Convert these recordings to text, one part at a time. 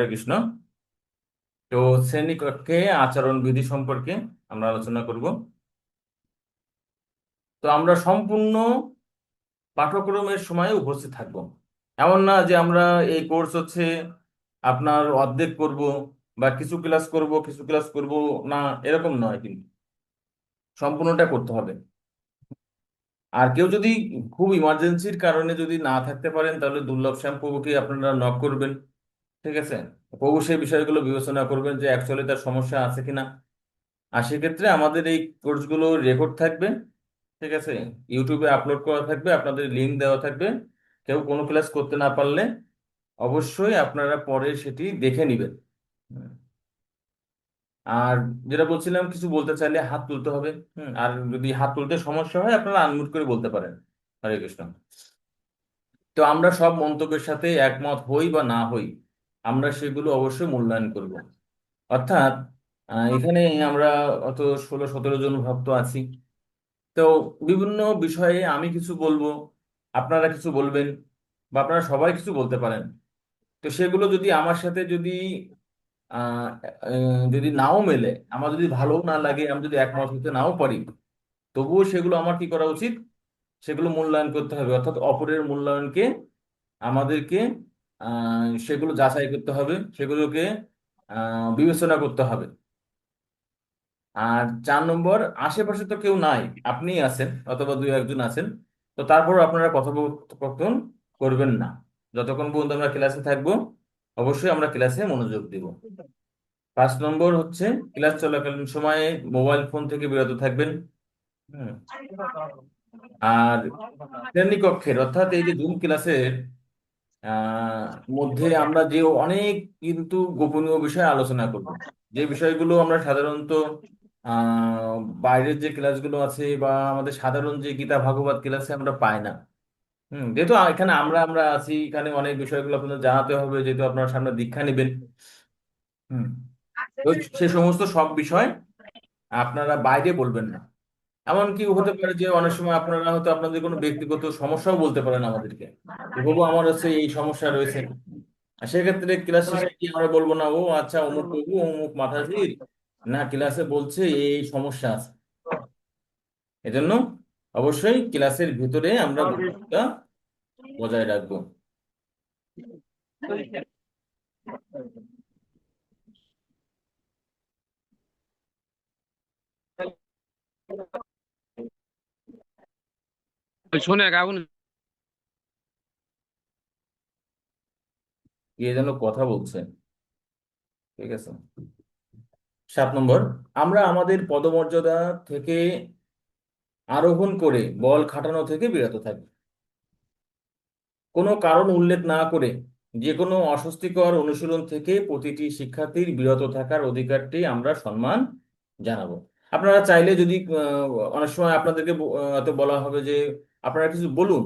হরে কৃষ্ণ। তো শ্রেণীকক্ষে আচরণ বিধি সম্পর্কে আমরা আলোচনা করব। তো আমরা সম্পূর্ণ পাঠ্যক্রমের সময়ে উপস্থিত থাকব। এমন না যে আমরা এই কোর্স হচ্ছে আপনার অর্ধেক করব বা কিছু ক্লাস করব না, এরকম নয়, কিন্তু সম্পূর্ণটা করতে হবে। আর কেউ যদি খুব ইমার্জেন্সির কারণে যদি না থাকতে পারেন, তাহলে দুর্লভ শ্যাম প্রভুকে আপনারা নক করবেন। ঠিক আছে, প্রভু সেই বিষয়গুলো বিবেচনা করবেন যে অ্যাকচুয়ালি তার সমস্যা আছে কিনা। আর সেক্ষেত্রে আমাদের এই কোর্সগুলো রেকর্ড থাকবে। ঠিক আছে, ইউটিউবে আপলোড করা থাকবে, আপনাদের লিঙ্ক দেওয়া থাকবে। কেউ কোনো ক্লাস করতে না পারলে অবশ্যই আপনারা পরে সেটি দেখে নেবেন। হুম। আর যেটা বলছিলাম, কিছু বলতে চাইলে হাত তুলতে হবে। আর যদি হাত তুলতে সমস্যা হয়, আপনারা আনমিউট করে বলতে পারেন। হরে কৃষ্ণ। তো আমরা সব মন্তব্যের সাথে একমত হই বা না হই, আমরা সেগুলো অবশ্যই মূল্যায়ন করব। অর্থাৎ এখানে আমরা অত 16-17 জন ভক্ত আছি। তো বিভিন্ন বিষয়ে আমি কিছু বলবো, আপনারা কিছু বলবেন, বা আপনারা সবাই কিছু বলতে পারেন। তো সেগুলো যদি আমার সাথে আহ যদি নাও মেলে, আমার যদি ভালো না লাগে, আমি যদি একমত হতে নাও পারি, তবুও সেগুলো আমার কি করা উচিত? সেগুলো মূল্যায়ন করতে হবে। অর্থাৎ অপরের মূল্যায়নকে আমাদেরকে সেগুলো যাচাই করতে হবে, সেগুলোকে বিবেচনা করতে হবে। আর 4 নম্বর, আশেপাশে তো কেউ নাই, আপনিই আছেন অথবা দুই একজন আছেন। তো তারপর আপনারা কথোপকথন করবেন না। যতক্ষণ পর্যন্ত আমরা ক্লাসে থাকবো, অবশ্যই আমরা ক্লাসে মনোযোগ দিব। 5 নম্বর হচ্ছে, ক্লাস চলাকালীন সময়ে মোবাইল ফোন থেকে বিরত থাকবেন। হুম। আর শ্রেণীকক্ষের, অর্থাৎ এই যে জুম ক্লাসের আহ মধ্যে আমরা যে অনেক কিন্তু গোপনীয় বিষয় আলোচনা করব, যে বিষয়গুলো আমরা সাধারণত বাইরের যে ক্লাসগুলো আছে বা আমাদের সাধারণ যে গীতা ভাগবত ক্লাসে আমরা পাই না। যেহেতু এখানে আমরা আছি, এখানে অনেক বিষয়গুলো আপনাদের জানাতে হবে, যেহেতু আপনারা সামনে দীক্ষা নেবেন। হুম। তো সে সমস্ত সব বিষয় আপনারা বাইরে বলবেন না। এমনকি হতে পারে যে অনেক সময় আপনারা হয়তো আপনাদের কোনো ব্যক্তিগত সমস্যাও বলতে পারেন আমাদেরকে, যে বাবু আমার হচ্ছে এই সমস্যা রয়েছে। আর সেক্ষেত্রে ক্লাস শেষে কি আমরা বলবো না, ও আচ্ছা অমুক বাবু অমুক মাতাজির না ক্লাসে বলছে এই সমস্যা আছে। এজন্য অবশ্যই ক্লাসের ভিতরে আমরা ভদ্রতা বজায় রাখবো। শোনে আগুন। কে যেন কথা বলছে। ঠিক আছে। 7 নম্বর, আমরা আমাদের পদমর্যাদা থেকে আরোহণ করে বল খাটানো থেকে বিরত থাকবো। কোনো কারণ উল্লেখ না করে যে কোনো অস্বস্তিকর অনুশীলন থেকে প্রতিটি শিক্ষার্থীর বিরত থাকার অধিকারটি আমরা সম্মান জানাবো। আপনারা চাইলে যদি অনেক সময় আপনাদেরকে হয়তো বলা হবে যে আপনারা কিছু বলুন,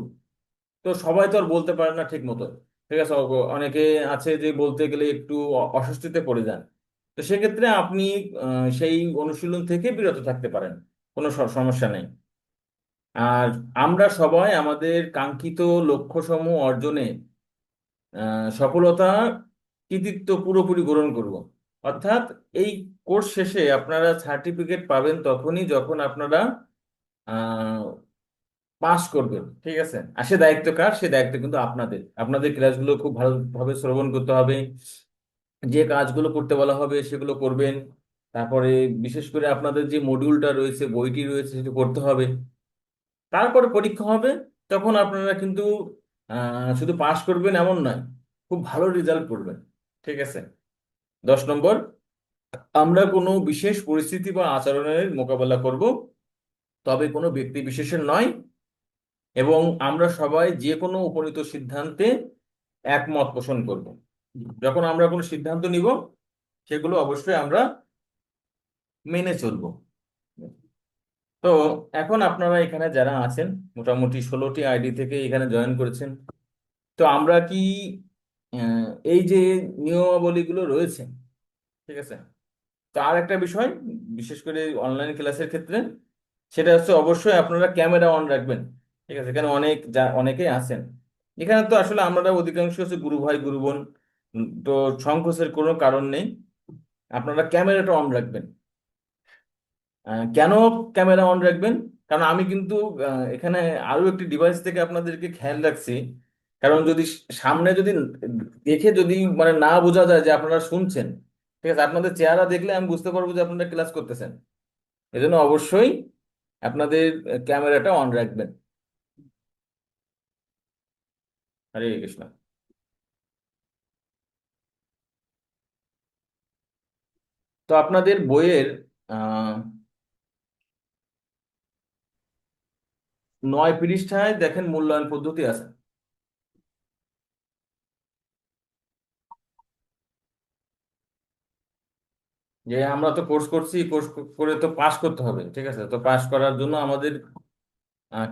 তো সবাই তো আর বলতে পারে না ঠিক মতো। ঠিক আছে, অনেকে আছে যে বলতে গেলে একটু অস্বস্তিতে পড়ে যান। তো সেক্ষেত্রে আপনি সেই অনুশীলন থেকে বিরত থাকতে পারেন, কোনো সমস্যা নেই। আর আমরা সবাই আমাদের কাঙ্ক্ষিত লক্ষ্যসমূহ অর্জনে সফলতা কৃতিত্ব পুরোপুরি গ্রহণ করব। অর্থাৎ এই কোর্স শেষে আপনারা সার্টিফিকেট পাবেন তখনই, যখন আপনারা পাস করবেন। ঠিক আছে, আর সে দায়িত্ব কার? সে দায়িত্ব কিন্তু আপনাদের। আপনাদের ক্লাসগুলো খুব ভালোভাবে শ্রবণ করতে হবে, যে কাজগুলো করতে বলা হবে সেগুলো করবেন। তারপরে বিশেষ করে আপনাদের যে মডিউলটা রয়েছে, বইটি রয়েছে, সেটা করতে হবে। তারপরে পরীক্ষা হবে, তখন আপনারা কিন্তু শুধু পাস করবেন এমন নয়, খুব ভালো রেজাল্ট করবেন। ঠিক আছে। 10 নম্বর, আমরা কোনো বিশেষ পরিস্থিতি বা আচরণের মোকাবেলা করব, তবে কোনো ব্যক্তি বিশেষের নয়। এবং আমরা সবাই যে কোনো উপনীত সিদ্ধান্তে একমত পোষণ করব। যখন আমরা কোনো সিদ্ধান্ত নিব, সেগুলো অবশ্যই আমরা মেনে চলবো। তো এখন আপনারা এখানে যারা আছেন, মোটামুটি 16টি আইডি থেকে এখানে জয়েন করেছেন। তো আমরা কি এই যে নিয়মাবলীগুলো রয়েছে, ঠিক আছে, তার একটা বিষয়, বিশেষ করে অনলাইন ক্লাসের ক্ষেত্রে, সেটা হচ্ছে অবশ্যই আপনারা ক্যামেরা অন রাখবেন। ঠিক আছে, এখানে অনেকেই আছেন। এখানে তো আসলে আমরা অধিকাংশ হচ্ছে গুরু ভাই গুরু বোন, তো সংকোচের কোনো কারণ নেই, আপনারা ক্যামেরাটা অন রাখবেন। কেন ক্যামেরা অন রাখবেন? কারণ আমি কিন্তু এখানে আরো একটি ডিভাইস থেকে আপনাদেরকে খেয়াল রাখছি। কারণ যদি সামনে যদি দেখে যদি মানে না বোঝা যায় যে আপনারা শুনছেন, ঠিক আছে, আপনাদের চেহারা দেখলে আমি বুঝতে পারবো যে আপনারা ক্লাস করতেছেন। এজন্য অবশ্যই আপনাদের ক্যামেরাটা অন রাখবেন। হরে কৃষ্ণ। তো আপনাদের বইয়ের আহ 9 পৃষ্ঠায় দেখেন মূল্যায়ন পদ্ধতি আছে। যে আমরা তো কোর্স করছি, কোর্স করে তো পাশ করতে হবে, ঠিক আছে, তো পাশ করার জন্য আমাদের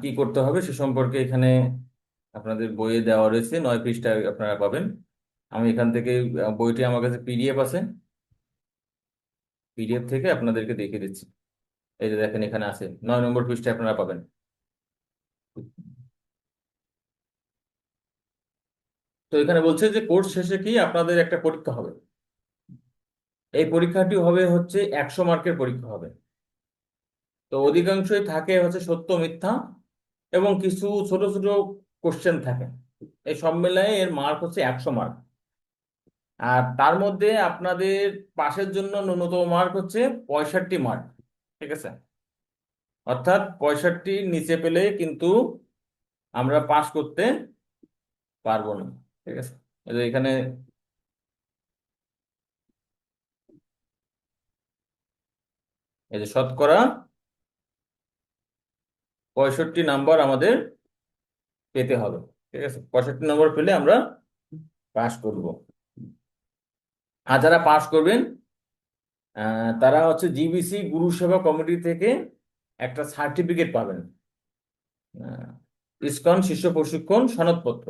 কি করতে হবে সে সম্পর্কে এখানে আপনাদের বইয়ে দেওয়া রয়েছে। 9 পৃষ্ঠায় আপনারা পাবেন। আমি এখান থেকে বইটি আমার কাছে পিডিএফ আছে, পিডিএফ থেকে আপনাদেরকে দেখিয়ে দিচ্ছি। এই যে দেখেন এখানে আছে, 9 নম্বর পৃষ্ঠায় আপনারা পাবেন। তো এখানে বলছে যে কোর্স শেষে কি আপনাদের একটা পরীক্ষা হবে। এই পরীক্ষাটি হবে হচ্ছে 100 মার্কের পরীক্ষা হবে। তো অধিকাংশই থাকে হচ্ছে সত্য মিথ্যা এবং কিছু ছোট ছোট কোশ্চেন থাকে। এই সব মিলায় এর মার্ক হচ্ছে 100 মার্ক। আর তার মধ্যে আপনাদের পাশের জন্য ন্যূনতম মার্ক হচ্ছে 65 মার্ক, ঠিক আছে। অর্থাৎ 65 নিচে পেলে কিন্তু আমরা পাশ করতে পারবো না, ঠিক আছে। এই যে এখানে এই যে শতকরা 65 নাম্বার আমাদের পেতে হবে, ঠিক আছে। 65 নম্বর পেলে আমরা পাশ করব। আর যারা পাশ করবেন তারা হচ্ছে জিবিসি গুরু সেবা কমিটি থেকে একটা সার্টিফিকেট পাবেন, আহ, ইসকন শিষ্য প্রশিক্ষণ সনদপত্র।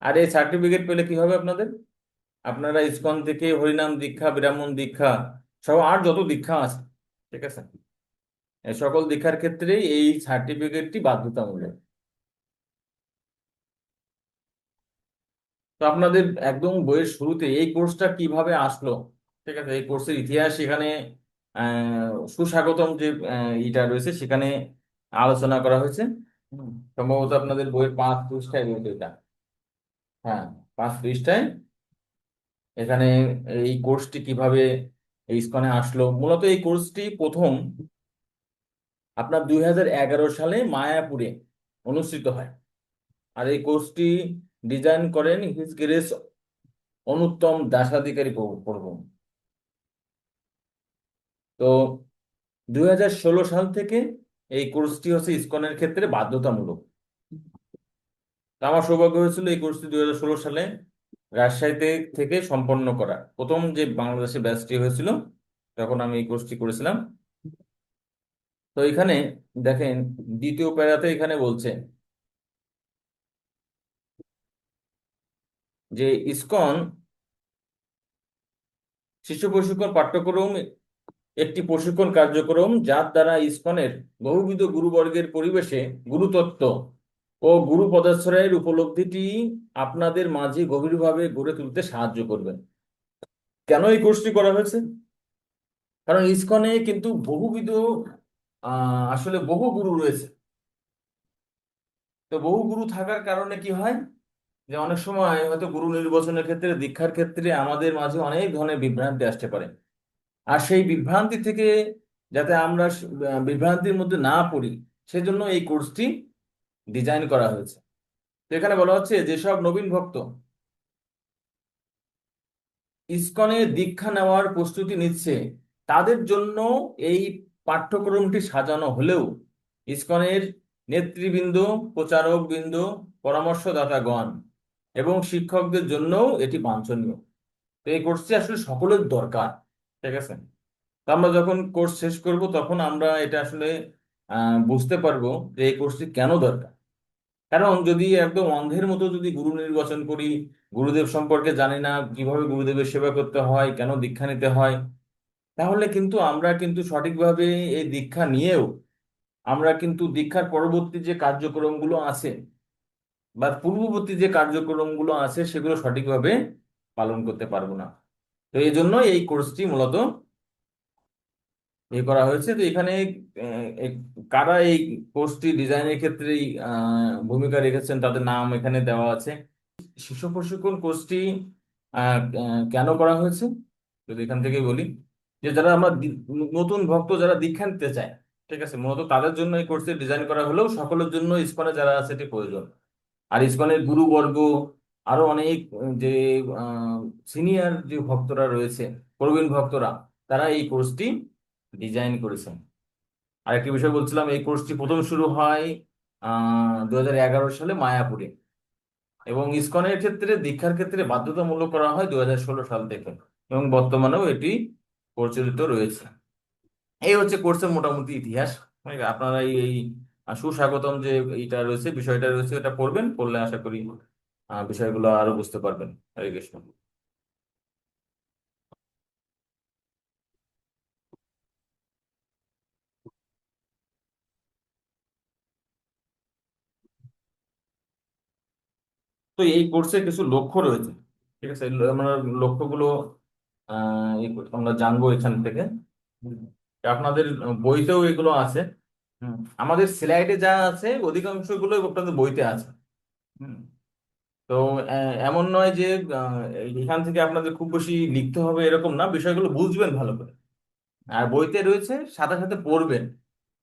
আর এই সার্টিফিকেট পেলে কি হবে আপনাদের? আপনারা ইসকন থেকে হরিনাম দীক্ষা, ব্রাহ্মণ দীক্ষা সহ আর যত দীক্ষা আছে, ঠিক আছে, এই সকল দীক্ষার ক্ষেত্রে এই সার্টিফিকেটটি বাধ্যতামূলক। তো আপনাদের একদম বইয়ের শুরুতে এই কোর্সটা কিভাবে আসলো, ঠিক আছে, এই কোর্সের ইতিহাস এখানে সুস্বাগতম যে ইটা রয়েছে সেখানে আলোচনা করা হয়েছে। সম্ভবত আপনাদের বইয়ের 5 পৃষ্ঠায় রয়েছে এটা। হ্যাঁ, 5 পৃষ্ঠায় এখানে এই কোর্সটি কিভাবে এই ইসকনে আসলো। মূলত এই কোর্সটি প্রথম আপনার 2011 সালে মায়াপুরে অনুষ্ঠিত হয়। আর এই কোর্সটি ডিজাইন করেন হিজ গ্রেস অনুত্তম দাসাধিকারী প্রভু। তো 2016 সাল থেকে এই কোর্সটি হচ্ছে ইসকনের ক্ষেত্রে বাধ্যতামূলক। তো আমার সৌভাগ্য হয়েছিল এই কোর্সটি 2016 সালে রাজশাহীতে থেকে সম্পন্ন করা। প্রথম যে বাংলাদেশে ব্যাচটি হয়েছিল তখন আমি এই কোর্সটি করেছিলাম। তো এখানে দেখেন দ্বিতীয় প্যারাতে এখানে বলছে যে ইসকন শিশু প্রশিক্ষণ পাঠ্যক্রম একটি প্রশিক্ষণ কার্যক্রম যার দ্বারা ইসকনের বহুবিধ গুরুবর্গের পরিবেশে গুরুতত্ত্ব ও গুরু পদাশ্রয়ের উপলব্ধিটি আপনাদের মাঝে গভীরভাবে গড়ে তুলতে সাহায্য করবে। কেন এই কোর্সটি করা হয়েছে? কারণ ইসকনে কিন্তু বহুবিধ আসলে বহু গুরু রয়েছে। তো বহু গুরু থাকার কারণে কি হয় যে অনেক সময় হয়তো গুরু নির্বাচনের ক্ষেত্রে, দীক্ষার ক্ষেত্রে আমাদের মাঝে অনেক ধরনের বিভ্রান্তি আসতে পারে। আর সেই বিভ্রান্তি থেকে যাতে আমরা বিভ্রান্তির মধ্যে না পড়ি, সেজন্য এই কোর্সটি ডিজাইন করা হয়েছে। তো এখানে বলা হচ্ছে যেসব নবীন ভক্ত ইসকনে দীক্ষা নেওয়ার প্রস্তুতি নিচ্ছে তাদের জন্য এই পাঠ্যক্রমটি সাজানো হলেও ইসকনের নেতৃবৃন্দ, প্রচারক বৃন্দ, পরামর্শদাতাগণ এবং শিক্ষকদের জন্যও এটি বাঞ্ছনীয়। তো এই কোর্সটি আসলে সকলের দরকার, ঠিক আছে। তো আমরা যখন কোর্স শেষ করব তখন আমরা এটা আসলে বুঝতে পারবো যে এই কোর্সটি কেন দরকার। কারণ যদি একদম অন্ধের মতো যদি গুরু নির্বাচন করি, গুরুদেব সম্পর্কে জানি না, কিভাবে গুরুদেবের সেবা করতে হয়, কেন দীক্ষা নিতে হয়, তাহলে কিন্তু আমরা কিন্তু সঠিকভাবে এই দীক্ষা নিয়েও আমরা কিন্তু দীক্ষার পরবর্তী যে কার্যক্রমগুলো আছে বা পূর্ববর্তী যে কার্যক্রমগুলো আছে সেগুলো সঠিকভাবে পালন করতে পারবো না। তো এই জন্য এই কোর্সটি মূলত করা হয়েছে। তো এখানে কারা এই কোর্সটি ডিজাইনের ক্ষেত্রে ভূমিকা রেখেছেন তাদের নাম এখানে দেওয়া আছে। শিশু প্রশিক্ষণ কোর্সটি কেন করা হয়েছে যদি এখান থেকে বলি, যে যারা আমরা নতুন ভক্ত যারা দীক্ষা নিতে চায়, ঠিক আছে, মূলত তাদের জন্য এই কোর্সটি ডিজাইন করা হলেও সকলের জন্য ইসকনে যারা আছে এটি প্রয়োজন। আর ইসকনের গুরুবর্গ আরো অনেক যে সিনিয়র যে ভক্তরা রয়েছে, প্রবীণ ভক্তরা, তারা এই কোর্সটি ডিজাইন করেছেন। আরেকটি বিষয় বলছিলাম, এই কোর্সটি প্রথম শুরু হয় 2011 সালে মায়াপুরে, এবং ইসকনের ক্ষেত্রে দীক্ষার ক্ষেত্রে বাধ্যতামূলক করা হয় 2016 সাল থেকে, এবং বর্তমানেও এটি প্রচলিত রয়েছে। এই হচ্ছে কোর্সের মোটামুটি ইতিহাস। আপনারা এই সুস্বাগতম যে এইটা রয়েছে, বিষয়টা রয়েছে, এটা পড়বেন, পড়লে আশা করি বিষয়গুলো আরো বুঝতে পারবেন। হরে কৃষ্ণ। তো এই কোর্সে কিছু লক্ষ্য রয়েছে, ঠিক আছে, আমরা লক্ষ্যগুলো আমরা জানবো এখান থেকে। হুম। আপনাদের বইতেও এগুলো আছে। হুম। আমাদের স্লাইডে যা আছে অধিকাংশগুলো আপনাদের বইতে আছে। হুম। তো এমন নয় যে আহ, এখান থেকে আপনাদের খুব বেশি লিখতে হবে এরকম না, বিষয়গুলো বুঝবেন ভালো করে। আর বইতে রয়েছে, সাথে সাথে পড়বেন,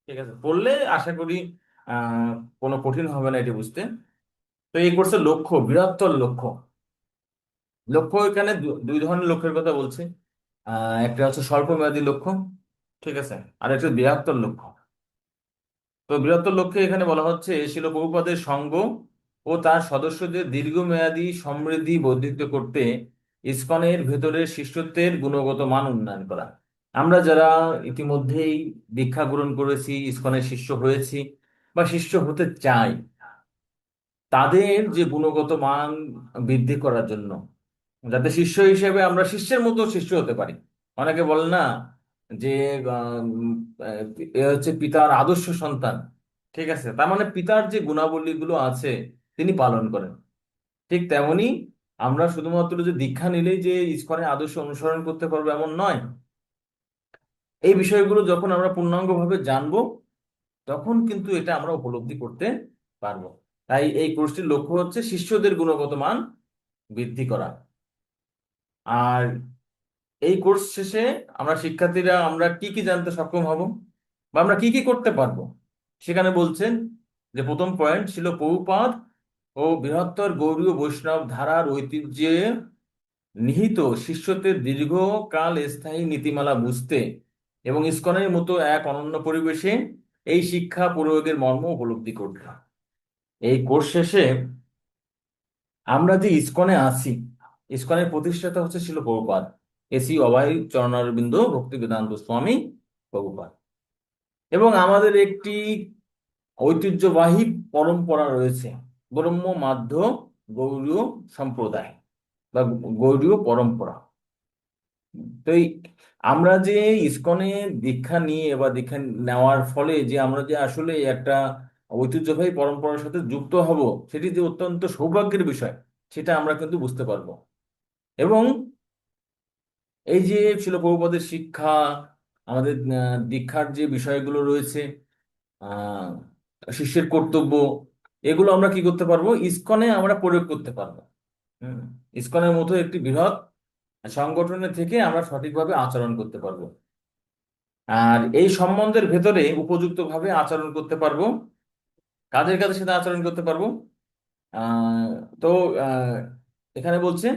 ঠিক আছে, পড়লে আশা করি আহ কোনো কঠিন হবে না এটি বুঝতে। তো এই কোর্সের লক্ষ্য, বৃহত্তর লক্ষ্য। লক্ষ্য এখানে দুই ধরনের লক্ষ্যের কথা বলছে। একটা হচ্ছে স্বল্প মেয়াদী লক্ষ্য, ঠিক আছে, আর একটা বৃহত্তর লক্ষ্য। তো বৃহত্তর লক্ষ্যে এখানে বলা হচ্ছে শিল প্রভুপাদের সঙ্গ ও তার সদস্যদের দীর্ঘমেয়াদী সমৃদ্ধি বর্ধিত করতে ইসকনের ভেতরের শিষ্যত্বের গুণগত মান উন্নয়ন করা। আমরা যারা ইতিমধ্যেই দীক্ষা গ্রহণ করেছি, ইসকনের শিষ্য হয়েছি বা শিষ্য হতে চাই, তাদের যে গুণগত মান বৃদ্ধি করার জন্য, যাতে শিষ্য হিসেবে আমরা শিষ্যের মতো শিষ্য হতে পারি। অনেকে বলে না যে এ হচ্ছে পিতার আদর্শ সন্তান, ঠিক আছে, তার মানে পিতার যে গুণাবলীগুলো আছে তিনি পালন করেন। ঠিক তেমনি আমরা শুধুমাত্র যে দীক্ষা নিলেই যে ইসকনের আদর্শ অনুসরণ করতে পারবো এমন নয়। এই বিষয়গুলো যখন আমরা পূর্ণাঙ্গভাবে জানবো, তখন কিন্তু এটা আমরা উপলব্ধি করতে পারবো। তাই এই কোর্সটির লক্ষ্য হচ্ছে শিষ্যদের গুণগত মান বৃদ্ধি করা। আর এই কোর্স শেষে আমরা শিক্ষার্থীরা আমরা কি কি জানতে সক্ষম হব বা আমরা কি কি করতে পারবো, সেখানে বলছেন যে প্রথম পয়েন্ট ছিল প্রভুপাদ ও বৃহত্তর গৌড়ীয় বৈষ্ণব ধারার ঐতিহ্যে নিহিত শিষ্যত্বের দীর্ঘকাল স্থায়ী নীতিমালা বুঝতে এবং ইসকনের মতো এক অনন্য পরিবেশে এই শিক্ষা প্রয়োগের মর্ম উপলব্ধি করতে। এই কোর্স শেষে আমরা যে ইসকনে আছি, ইসকনের প্রতিষ্ঠাতা হচ্ছে শিল প্রভুপাদ, এসি অভয় চরণারবিন্দ ভক্তি বেদান্ত স্বামী প্রভুপাদ। এবং আমাদের একটি ঐতিহ্যবাহী পরম্পরা রয়েছে, ব্রহ্ম মাধ্য গৌড়ীয় সম্প্রদায় বা গৌড়ীয় পরম্পরা। তো আমরা যে ইসকনে দীক্ষা নিয়ে বা দীক্ষা নেওয়ার ফলে যে আমরা যে আসলে একটা ঐতিহ্যবাহী পরম্পরার সাথে যুক্ত হব, সেটি যে অত্যন্ত সৌভাগ্যের বিষয়, সেটা আমরা কিন্তু বুঝতে পারবো। এবং এই যে ছিল প্রভুপাদের শিক্ষা, আমাদের দীক্ষার যে বিষয়গুলো রয়েছে, আহ শিষ্যের কর্তব্য, এগুলো আমরা কি করতে পারবো, ইসকনে আমরা প্রয়োগ করতে পারবো। হুম। ইসকনের মতো একটি বৃহৎ সংগঠনের থেকে আমরা সঠিকভাবে আচরণ করতে পারবো। আর এই সম্বন্ধের ভেতরে উপযুক্তভাবে আচরণ করতে পারবো। কাদের কাদের সাথে আচরণ করতে পারবো? আহ তো আহ এখানে বলছে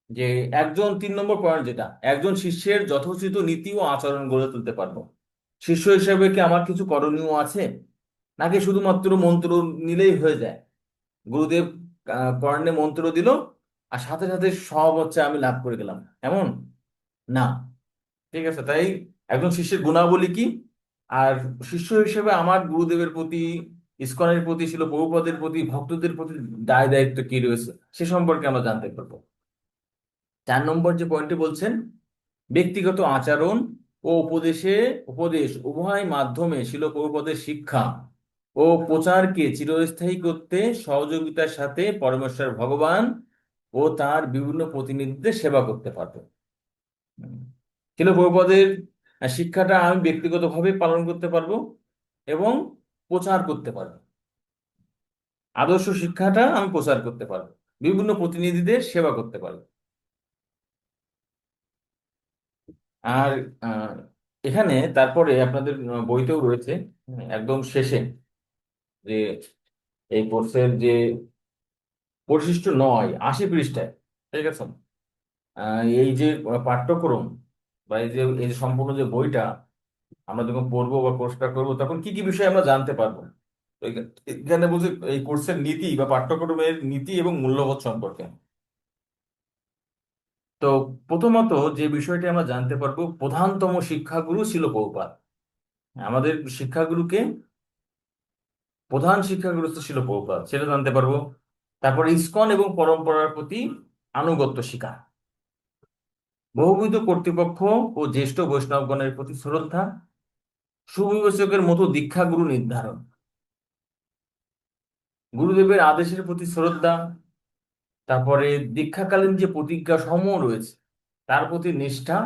যে একজন 3 নম্বর পয়েন্ট, যেটা একজন শিষ্যের যথোচিত নীতি ও আচরণ গড়ে তুলতে পারবো। শিষ্য হিসেবে কি আমার কিছু করণীয় আছে, নাকি শুধুমাত্র মন্ত্র নিলেই হয়ে যায়? গুরুদেব কর্ণে মন্ত্র দিল আর সাথে সাথে সব হচ্ছে আমি লাভ করে গেলাম, এমন না। ঠিক আছে, তাই একজন শিষ্যের গুণাবলী কি, আর শিষ্য হিসেবে আমার গুরুদেবের প্রতি, ইসকনের প্রতি, ছিল প্রভুপাদের প্রতি, ভক্তদের প্রতি দায় দায়িত্ব কি রয়েছে সে সম্পর্কে আমরা জানতে পারবো। 4 নম্বর যে পয়েন্টে বলছেন, ব্যক্তিগত আচরণ ও উপদেশ উভয় মাধ্যমে ছিল প্রভুপাদের শিক্ষা ও প্রচারকে চিরস্থায়ী করতে সহযোগিতার সাথে পরমেশ্বর ভগবান ও তার বিভিন্ন প্রতিনিধিদের সেবা করতে পারবে। হুম। ছিল প্রভুপদের শিক্ষাটা আমি ব্যক্তিগতভাবে পালন করতে পারবো এবং প্রচার করতে পারবো। আদর্শ শিক্ষাটা আমি প্রচার করতে পারবো, বিভিন্ন প্রতিনিধিদের সেবা করতে পারবো। আর আহ, এখানে তারপরে আপনাদের বইতেও রয়েছে, একদম শেষে, যে এই কোর্সের যে পরিশিষ্ট 9 80 পৃষ্ঠায়, ঠিক আছে, এই যে পাঠ্যক্রম বা এই যে সম্পূর্ণ যে বইটা আমরা যখন পড়বো বা কোর্সটা করবো তখন কি কি বিষয় আমরা জানতে পারবো। তো এখানে বলছে এই কোর্সের নীতি বা পাঠ্যক্রমের নীতি এবং মূল্যবোধ সম্পর্কে। তো প্রথমত যে বিষয়টি আমরা জানতে পারবো, প্রধানতম শিক্ষাগুরু ছিল প্রভুপাদ। আমাদের শিক্ষাগুরুকে, প্রধান শিক্ষাগুরু তো ছিল প্রভুপাদ, সেটা জানতে পারবো। তারপরে ইসকন এবং পরম্পরার প্রতি আনুগত্য শিক্ষা, বহুবিধ কর্তৃপক্ষ ও জ্যেষ্ঠ বৈষ্ণবগণের প্রতি শ্রদ্ধা, সুবিবেচকের মতো দীক্ষাগুরু নির্ধারণ, গুরুদেবের আদেশের প্রতি শ্রদ্ধা, তারপরে দীক্ষাকালীন যে প্রতিজ্ঞা সমূহ রয়েছে তার প্রতি নিষ্ঠা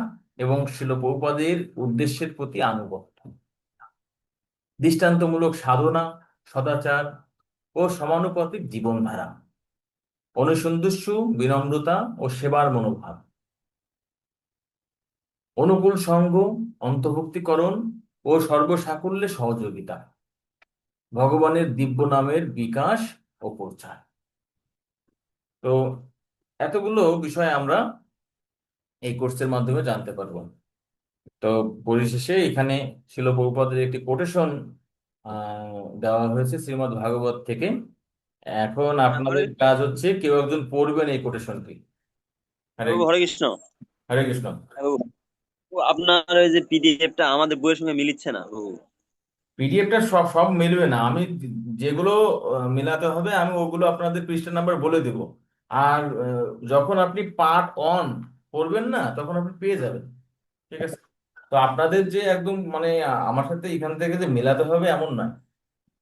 এবং শিল প্রভুপাদের উদ্দেশ্যের প্রতি আনুগত্য, দৃষ্টান্তমূলক সাধনা, সদাচার ও সমানুপাতিক জীবনধারা, অনুসন্ধিৎসু বিনম্রতা ও সেবার মনোভাব, অনুকূল সঙ্গ, অন্তর্ভুক্তিকরণ ও সর্বসাকুল্যে সহযোগিতা, ভগবানের দিব্য নামের বিকাশ ও প্রচার। তো এতগুলো বিষয় আমরা এই কোর্সের মাধ্যমে জানতে পারবো। তো পরিশেষে এখানে শিল প্রভুপাদের একটি কোটেশন দেওয়া হয়েছে শ্রীমদ্ ভাগবত থেকে। এখন হরে আপনাদের কাজ হচ্ছে কেউ একজন পড়বেন এই কোটেশনটি। হরে বাবু, হরে কৃষ্ণ। হরে কৃষ্ণ। বাবু, আপনার ওই যে পিডিএফটা আমাদের বইয়ের সঙ্গে মিলিচ্ছে না বাবু। পিডিএফটা সব সব মিলবে না, আমি যেগুলো মেলাতে হবে আমি ওগুলো আপনাদের পৃষ্ঠা নাম্বার বলে দেব। আর যখন আপনি পার্ট অন করবেন না তখন আপনি পেয়ে যাবেন, ঠিক আছে। তো আপনাদের যে একদম মানে আমার সাথে এখান থেকে যে মেলাতে হবে এমন না।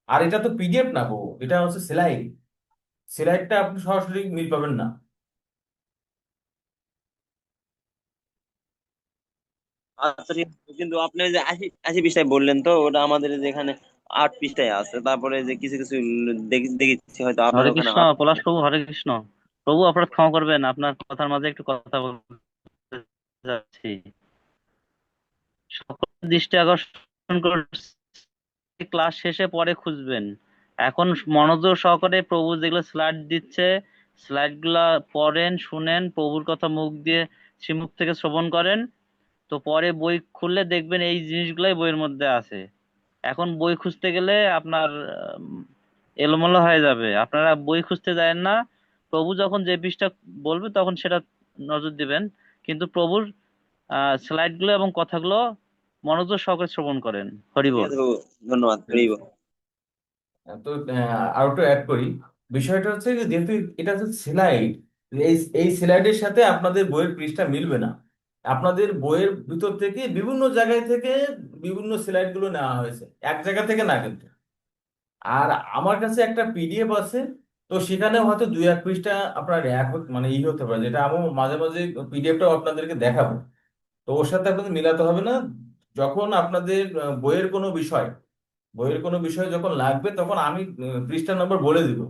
আর এটা তো পিডিএফ না গো, এটা হচ্ছে স্লাইড। স্লাইডটা আপনি সরাসরি মিল পাবেন না। আচ্ছা, ঠিক আছে। কিন্তু আপনি ওই যে 80 80 পৃষ্ঠায় বললেন, তো ওটা আমাদের যেখানে 8 পৃষ্ঠায় আছে। তারপরে যে কিছু কিছু দেখেছি, হয়তো আপনার হরে ওখানে কৃষ্ণ 8 পৃষ্ঠা। পলাশ প্রভু, হরে কৃষ্ণ। প্রভু আপনার ক্ষমা করবেন, আপনার কথার মাঝে একটু কথা বলতে যাচ্ছি। সকল দৃষ্টি আকর্ষণ করছি, ক্লাস শেষে পরে খুঁজবেন। এখন মনোযোগ সহকারে প্রভু যেগুলো স্লাইড দিচ্ছে, স্লাইড গুলা পড়েন, শুনেন, প্রভুর কথা মুখ দিয়ে শ্রীমুখ থেকে শ্রবণ করেন। তো পরে বই খুললে দেখবেন এই জিনিসগুলাই বইয়ের মধ্যে আছে। এখন বই খুঁজতে গেলে আপনার এলোমেলো হয়ে যাবে, আপনারা বই খুঁজতে যায় না। প্রভু যখন যে পৃষ্ঠা বলবে তখন সেটা নজর দিবেন, কিন্তু প্রভুর স্লাইড গুলো এবং কথাগুলো মনোযোগ সহকারে শ্রবণ করেন। হরি ঠিক বল। আছে বাবু, ধন্যবাদ, হরি বল। তো আরো একটু অ্যাড করি। বিষয়টা হচ্ছে যে যেহেতু এটা হচ্ছে স্লাইড, এই এই স্লাইডের সাথে আপনাদের বইয়ের পৃষ্ঠা মিলবে না। আপনাদের বইয়ের ভিতর থেকে বিভিন্ন জায়গায় থেকে বিভিন্ন স্লাইড গুলো নেওয়া হয়েছে, এক জায়গা থেকে না কিন্তু। আর আমার কাছে একটা পিডিএফ আছে, তো সেখানে হয়তো 2 1 পৃষ্ঠা আপনার এক মানে হতে পারে, যেটা আমি মাঝে মাঝে পিডিএফটাও আপনাদেরকে দেখাবো। তো ওর সাথে আপনাদের মিলাতে হবে না। যখন আপনাদের বইয়ের কোনো বিষয় যখন লাগবে তখন আমি পৃষ্ঠা নম্বর বলে দিব।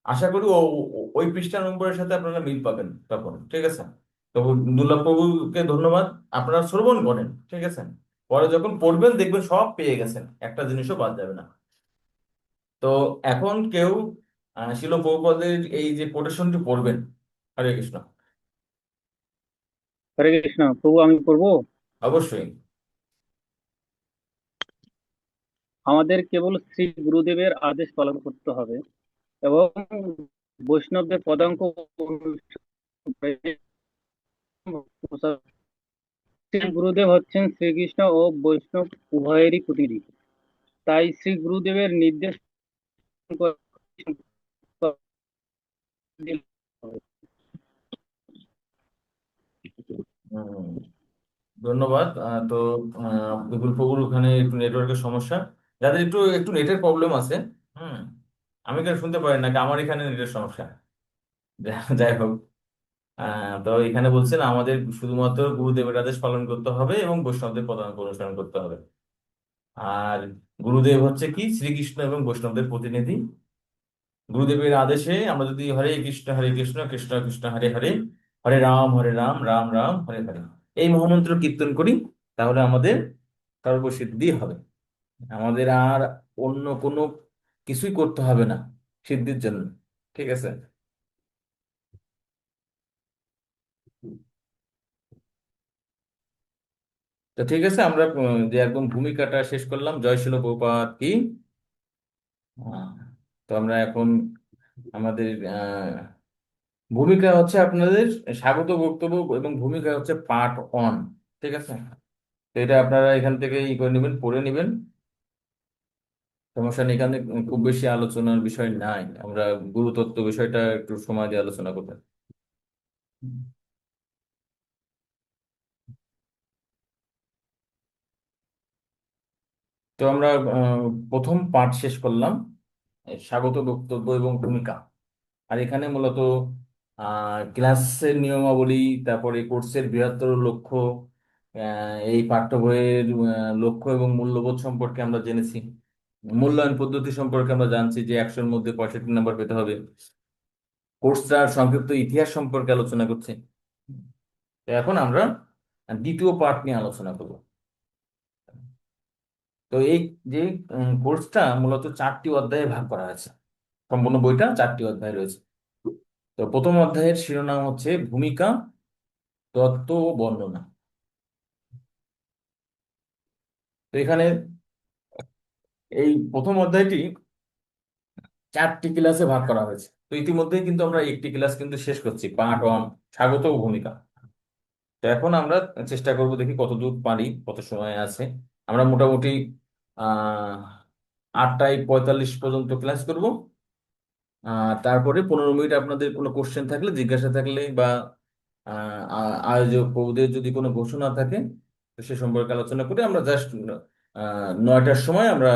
আশা করি ওই পৃষ্ঠা নম্বরের সাথে আপনারা মিল পাবেন তখন, ঠিক আছে। তো দুর্লভবাবুকে ধন্যবাদ, আপনারা শ্রবণ করেন, ঠিক আছে। পরে যখন পড়বেন দেখবেন সব পেয়ে গেছেন, একটা জিনিসও বাদ যাবে না। তো এখন কেউ শিল প্রভুপাদের এই যে কোটেশনটি পড়বেন। হরে কৃষ্ণ। হরে কৃষ্ণ প্রভু, আমি পড়বো। অবশ্যই। আমাদের কেবল শ্রী গুরুদেবের আদেশ পালন করতে হবে এবং বৈষ্ণবদের পদাঙ্ক অনুসরণ করে প্রচার। শ্রী গুরুদেব হচ্ছেন শ্রীকৃষ্ণ ও বৈষ্ণব উভয়েরই প্রতিনিধি। তাই শ্রী গুরুদেবের নির্দেশ করে দিলে হবে। হুম, ধন্যবাদ। তো বিপুল প্রভুর ওখানে একটু নেটওয়ার্কের সমস্যা, যাদের একটু একটু নেটের প্রবলেম আছে। হুম। আমি কেন শুনতে পারি নাকি আমার এখানে নেটের সমস্যা? যাই হোক। তো এখানে বলছেন আমাদের শুধুমাত্র গুরুদেবের আদেশ পালন করতে হবে এবং বৈষ্ণবদের পদাঙ্ক অনুসরণ করতে হবে। আর গুরুদেব হচ্ছে কি শ্রীকৃষ্ণ এবং বৈষ্ণবদের প্রতিনিধি। গুরুদেবের আদেশে আমরা যদি হরে কৃষ্ণ কৃষ্ণ কৃষ্ণ হরে হরে, হরে রাম রাম রাম হরে হরে এই মহামন্ত্র কীর্তন করি, তাহলে আমাদের সর্বসিদ্ধি হবে। আমাদের আর অন্য কোনো কিছুই করতে হবে না সিদ্ধির জন্য। ঠিক আছে। তো ঠিক আছে, আমরা যে একদম ভূমিকাটা শেষ করলাম। জয় শিল প্রভুপাদ কি। আহ, তো আমরা এখন আমাদের ভূমিকা হচ্ছে আপনাদের স্বাগত বক্তব্য এবং ভূমিকা হচ্ছে পার্ট অন। ঠিক আছে। তো এটা আপনারা এখান থেকে ই করে নেবেন, পড়ে নেবেন, সমস্যা নেই। এখানে খুব বেশি আলোচনার বিষয় নাই, আমরা গুরুতত্ত্ব বিষয়টা একটু সময় দিয়ে আলোচনা করবো। তো আমরা প্রথম পার্ট শেষ করলাম, স্বাগত বক্তব্য এবং ভূমিকা। আর এখানে মূলত ক্লাসের নিয়মাবলী, তারপরে কোর্সের বৃহত্তর লক্ষ্য, এই পাঠ্য বইয়ের লক্ষ্য এবং মূল্যবোধ সম্পর্কে আমরা জেনেছি। মূল্যায়ন পদ্ধতি সম্পর্কে আমরা জানছি যে 100-র মধ্যে 65 নম্বর পেতে হবে। কোর্সটার সংক্ষিপ্ত ইতিহাস সম্পর্কে আলোচনা করছি। তো এখন আমরা দ্বিতীয় পার্ট নিয়ে আলোচনা করব। তো এই যে কোর্সটা মূলত 4টি অধ্যায়ে ভাগ করা আছে। সম্পূর্ণ বইটা 4টি অধ্যায় রয়েছে। তো প্রথম অধ্যায়ের শিরোনাম হচ্ছে ভূমিকা, তত্ত্ব ও বর্ণনা। তো এখানে এই প্রথম অধ্যায়টি 4টি ক্লাসে ভাগ করা হয়েছে। তো ইতিমধ্যেই কিন্তু আমরা একটি ক্লাস কিন্তু শেষ করছি, পার্ট ওয়ান, স্বাগত ও ভূমিকা। তো এখন আমরা চেষ্টা করব, দেখি কতদূর পারি, কত সময় আছে। আমরা মোটামুটি 8টা 45 পর্যন্ত ক্লাস করব। তারপরে 15 মিনিট আপনাদের কোনো কোশ্চেন থাকলে, জিজ্ঞাসা থাকলে, বা আয়োজক প্রভুদের যদি কোনো ঘোষণা থাকে, তো সে সম্পর্কে আলোচনা করে আমরা জাস্ট 9টার সময় আমরা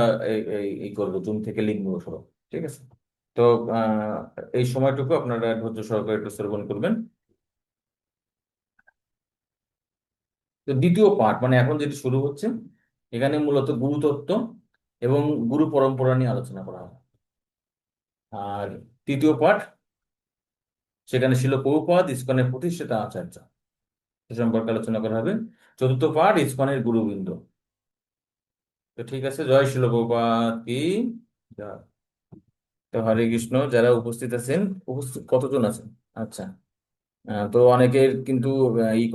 এই করবো, জুম থেকে লিঙ্ক নেবো সবাই। ঠিক আছে। তো আহ, এই সময়টুকু আপনারা ধৈর্য সহকারে একটু শ্রবণ করবেন। তো দ্বিতীয় পার্ট মানে এখন যেটি শুরু হচ্ছে, এখানে মূলত গুরুতত্ত্ব এবং গুরু পরম্পরা নিয়ে আলোচনা করা হবে। আর তৃতীয় পার্ট, সেখানে ছিল প্রভুপাদ ইসকনের প্রতিষ্ঠাতা আচার্য, সে সম্পর্কে আলোচনা করা হবে। চতুর্থ পার্ট ইসকনের গুরুবৃন্দ। তো ঠিক আছে, জয় শিল প্রভুপাদ কি জয়। তো হরে কৃষ্ণ, যারা উপস্থিত আছেন, উপস্থিত কতজন আছেন? আচ্ছা। তো অনেকের কিন্তু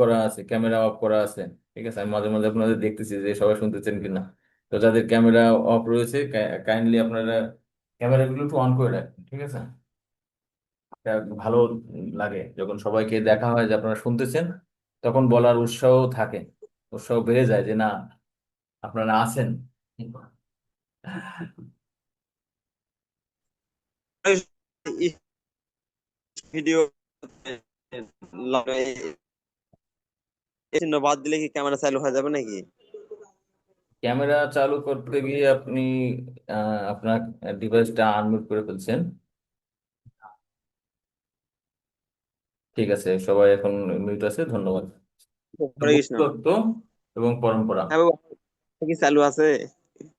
করা আছে, ক্যামেরা অফ করা আছে। ঠিক আছে, আমি মাঝে মাঝে আপনাদের দেখতেছি যে সবাই শুনতেছেন কিনা। তো যাদের ক্যামেরা অফ রয়েছে, কাইন্ডলি আপনারা ক্যামেরাগুলো একটু অন করে রাখবেন। ঠিক আছে। এটা ভালো লাগে যখন সবাইকে দেখা হয় যে আপনারা শুনতেছেন, তখন বলার উৎসাহ থাকে, উৎসাহ বেড়ে যায় যে না, আপনারা আছেন। ভিডিও চিহ্ন বাদ দিলে কি ক্যামেরা চালু হয়ে যাবে নাকি? ক্যামেরা চালু করতে গিয়ে আপনি আপনার ডিভাইসটা আনমিউট করে ফেলছেন। ঠিক আছে, সবাই এখন মিউট আছে, ধন্যবাদ। হরে কৃষ্ণ। গুরুতত্ত্ব এবং পরম্পরা। হ্যাঁ বাবু, কি চালু আছে?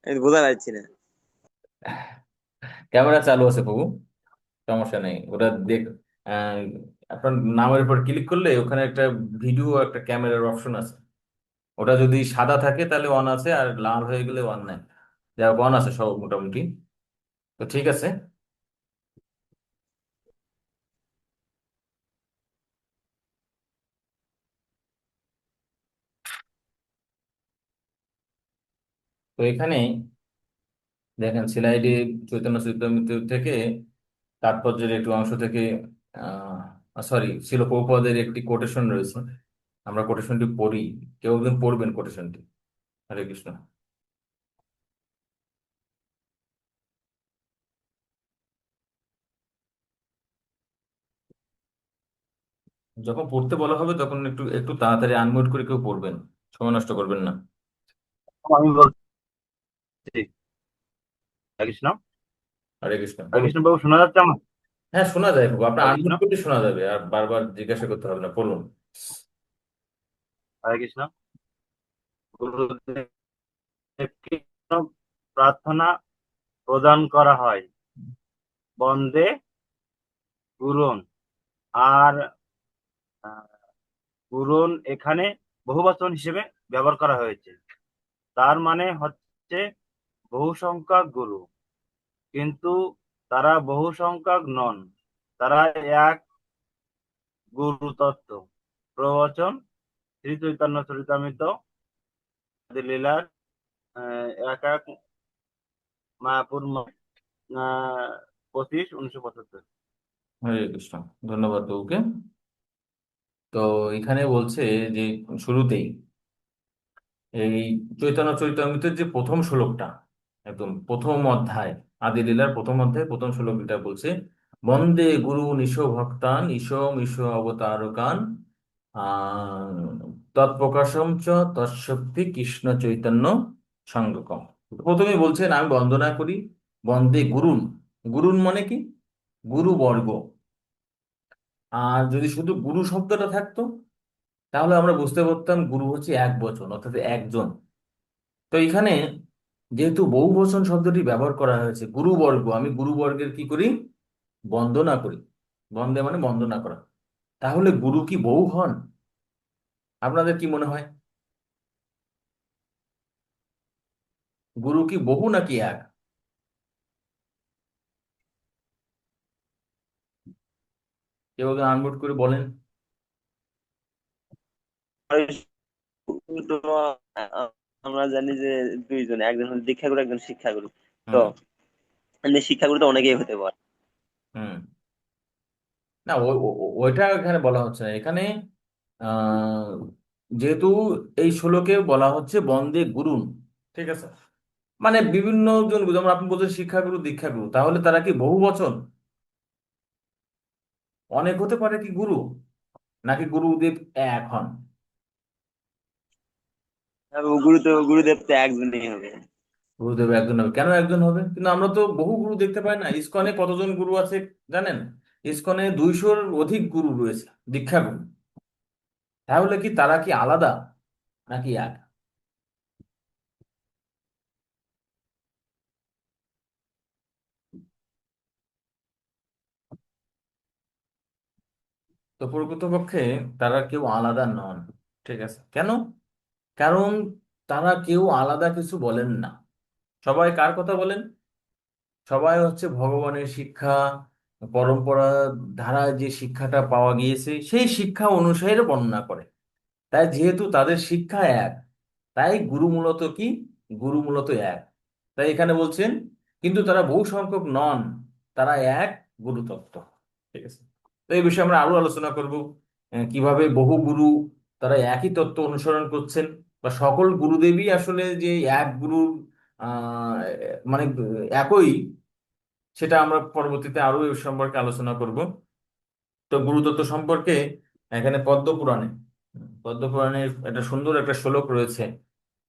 আমি বোঝা যাচ্ছি না। ক্যামেরা চালু আছে প্রভু, সমস্যা নেই। ওটা দেখ, আহ, আপনার নামের উপর ক্লিক করলে ওখানে একটা ভিডিও, একটা ক্যামেরার অপশন আছে। ওটা যদি সাদা থাকে তাহলে অন আছে, আর লাল হয়ে গেলে অন নাই। যা অন আছে সব মোটামুটি। তো ঠিক আছে। তো এখানে দেখেন স্লাইডে চৈতন্য চরিতামৃত থেকে তাৎপর্যের একটু অংশ থেকে সরি, ছিল প্রভুপাদের একটি কোটেশন রয়েছে। আমরা কোটেশনটি পড়ি, কেউ একজন পড়বেন কোটেশনটি। হরে কৃষ্ণ। যখন পড়তে বলা হবে তখন একটু একটু তাড়াতাড়ি আনমিউট করে কেউ পড়বেন, সময় নষ্ট করবেন না। আমি বলছি, হরে কৃষ্ণ। হরে কৃষ্ণ, হরে পড়ুন। কৃষ্ণ বাবু, শোনা যাচ্ছে আমার? হ্যাঁ, শোনা যায় বাবু, আপনার হরে কৃষ্ণ। আনমিউট করলে শোনা যাবে, আর বারবার জিজ্ঞাসা করতে হবে না, বলুন। হরে কৃষ্ণ। গুরুদেবকে প্রার্থনা প্রদান করা হয়, বন্দে গুরুন। আর গুরুন এখানে বহুবচন হিসেবে ব্যবহার করা হয়েছে। তার মানে হচ্ছে বহু সংখ্যক গুরু, কিন্তু তারা বহু সংখ্যক নন, তারা এক গুরু তত্ত্ব। প্রবচন শ্রী চৈতন্য চরিতামৃত আদি লীলার এক এক মায়াপুর 25-1975। হরে কৃষ্ণ। ধন্যবাদ বাবুকে। তো এখানে বলছে যে শুরুতেই এই চৈতন্য চরিতামৃতের যে প্রথম শ্লোকটা, একদম প্রথম অধ্যায়, আদি লীলার প্রথম অধ্যায় প্রথম শ্লোক, এটা বলছে বন্দে গুরু নিশো ভক্তান ঈশো মিশো অবতারকান আহ তৎপ্রকাশম চ তৎশক্তি কৃষ্ণ চৈতন্য সঙ্গকম। প্রথমে বলছেন আমি বন্দনা করি বন্দে গুরুন। গুরুন মানে কি? গুরু বর্গ। আর যদি শুধু গুরু শব্দটা থাকতো তাহলে আমরা বুঝতে পারতাম গুরু হচ্ছে এক বচন, অর্থাৎ একজন। তো এখানে যেহেতু বহু বচন শব্দটি ব্যবহার করা হয়েছে, গুরুবর্গ, আমি গুরুবর্গের কি করি? বন্দনা করি। বন্দে মানে বন্দনা করা। তাহলে গুরু কি বহু হন? আপনাদের কি মনে হয়, গুরু কি বহু নাকি এক? কেউ আনমিউট করে বলেন। তো আমরা জানি যে দুইজন, একজন হলো দীক্ষাগুরু, একজন শিক্ষাগুরু। তো হুম। শিক্ষাগুরু তো অনেকেই হতে পারে। হুম। না, ওইটা এখানে বলা হচ্ছে না। এখানে আহ যেহেতু এই শ্লোকে বলা হচ্ছে বন্দে গুরুন, ঠিক আছে, মানে বিভিন্ন জন, যেমন আপনি বলছেন শিক্ষাগুরু দীক্ষাগুরু, তাহলে তারা কি বহু বচন? অনেক হতে পারে কি গুরু, নাকি গুরুদেব এক হন? আর গুরুদেব তো একজনই হবে। গুরুদেব একজন হবে, কেন একজন হবে? কিন্তু আমরা তো বহু গুরু দেখতে পাই না। ইসকনে কতজন গুরু আছে জানেন? ইসকনে 200-র অধিক গুরু রয়েছে, দীক্ষাগুরু। তাহলে কি তারা কি আলাদা নাকি এক? তো প্রকৃতপক্ষে তারা কেউ আলাদা নন। ঠিক আছে, কেন? কারণ তারা কেউ আলাদা কিছু বলেন না। সবাই কার কথা বলেন? সবাই হচ্ছে ভগবানের শিক্ষা, পরম্পরা ধারায় যে শিক্ষাটা পাওয়া গিয়েছে সেই শিক্ষা অনুসারে বর্ণনা করে। তাই যেহেতু তাদের শিক্ষা এক, তাই গুরু মূলত কি? গুরু মূলত এক। তাই এখানে বলছেন কিন্তু তারা বহু সংখ্যক নন, তারা এক গুরু তত্ত্ব। ঠিক আছে, তো এই বিষয়ে আমরা আরো আলোচনা করব, কিভাবে বহু গুরু তারা একই তত্ত্ব অনুসরণ করছেন, বা সকল গুরুদেবই আসলে যে এক গুরুর আহ মানে একই, সেটা আমরা পরবর্তীতে আরো এই সম্পর্কে আলোচনা করব। তো গুরুতত্ত্ব সম্পর্কে এখানে পদ্মপুরাণে, পদ্মপুরাণের একটা সুন্দর একটা শ্লোক রয়েছে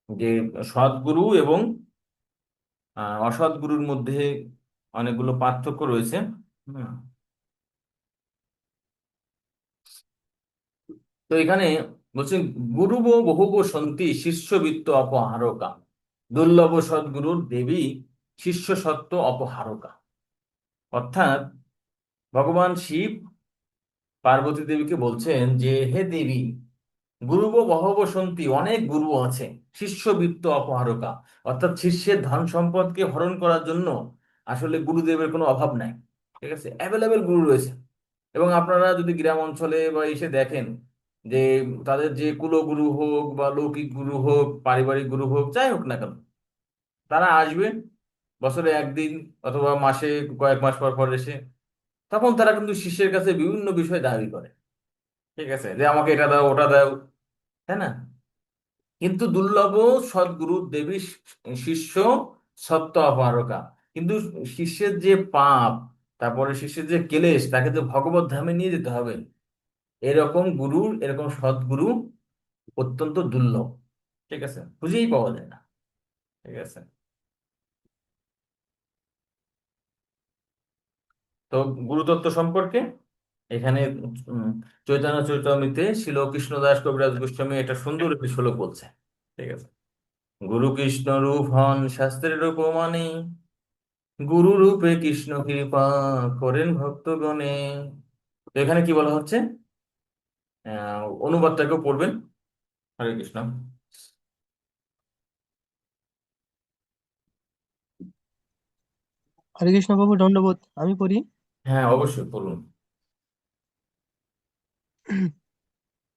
যে সদ্গুরু এবং অসৎ গুরুর মধ্যে অনেকগুলো পার্থক্য রয়েছে। হুম। তো এখানে বলছেন গুরুব বহুব সন্তি শিষ্যবৃত্ত অপহারকা, দুর্লভ সদ্গুরুর দেবী শিষ্য সত্ত্ব অপহারকা। অর্থাৎ ভগবান শিব পার্বতী দেবীকে বলছেন যে হে দেবী, গুরুব বহব সন্তি, অনেক গুরু আছে, শিষ্যবৃত্ত অপহারকা, অর্থাৎ শিষ্যের ধন সম্পদকে হরণ করার জন্য আসলে গুরুদেবের কোনো অভাব নাই। ঠিক আছে, অ্যাভেলেবেল গুরু রয়েছে। এবং আপনারা যদি গ্রাম অঞ্চলে বা এসে দেখেন যে তাদের যে কুলগুরু হোক বা লৌকিক গুরু হোক, পারিবারিক গুরু হোক, যাই হোক না কেন, তারা আসবে বছরে একদিন অথবা মাসে কয়েক মাস পর পর এসে, তখন তারা কিন্তু শিষ্যের কাছে বিভিন্ন বিষয় দাবি করে। ঠিক আছে, যে আমাকে এটা দাও ওটা দাও, তাই না? কিন্তু দুর্লভ সদ্গুরু দেবী শিষ্য সত্য অপারকা। কিন্তু শিষ্যের যে পাপ, তারপরে শিষ্যের যে ক্লেশ, তাকে যে ভগবত ধামে নিয়ে যেতে হবে, এরকম গুরু, এরকম সদ্গুরু অত্যন্ত দুর্লভ। ঠিক আছে, খুঁজেই পাওয়া যায় না। ঠিক আছে। তো গুরুতত্ত্ব সম্পর্কে এখানে উম, চৈতন্য চরিতামৃতে শিল কৃষ্ণদাস কবিরাজ গোস্বামী এটা সুন্দর একটি শ্লোক বলছে। ঠিক আছে, গুরু কৃষ্ণ রূপ হন শাস্ত্রের প্রমাণে, গুরু রূপে কৃষ্ণ কৃপা করেন ভক্তগণে। তো এখানে কি বলা হচ্ছে, অনুবাদটাকেও পড়বেন। হরে কৃষ্ণ। হরে কৃষ্ণ প্রভু, দণ্ডবোধ। আমি পড়ি। হ্যাঁ, অবশ্যই পড়ুন।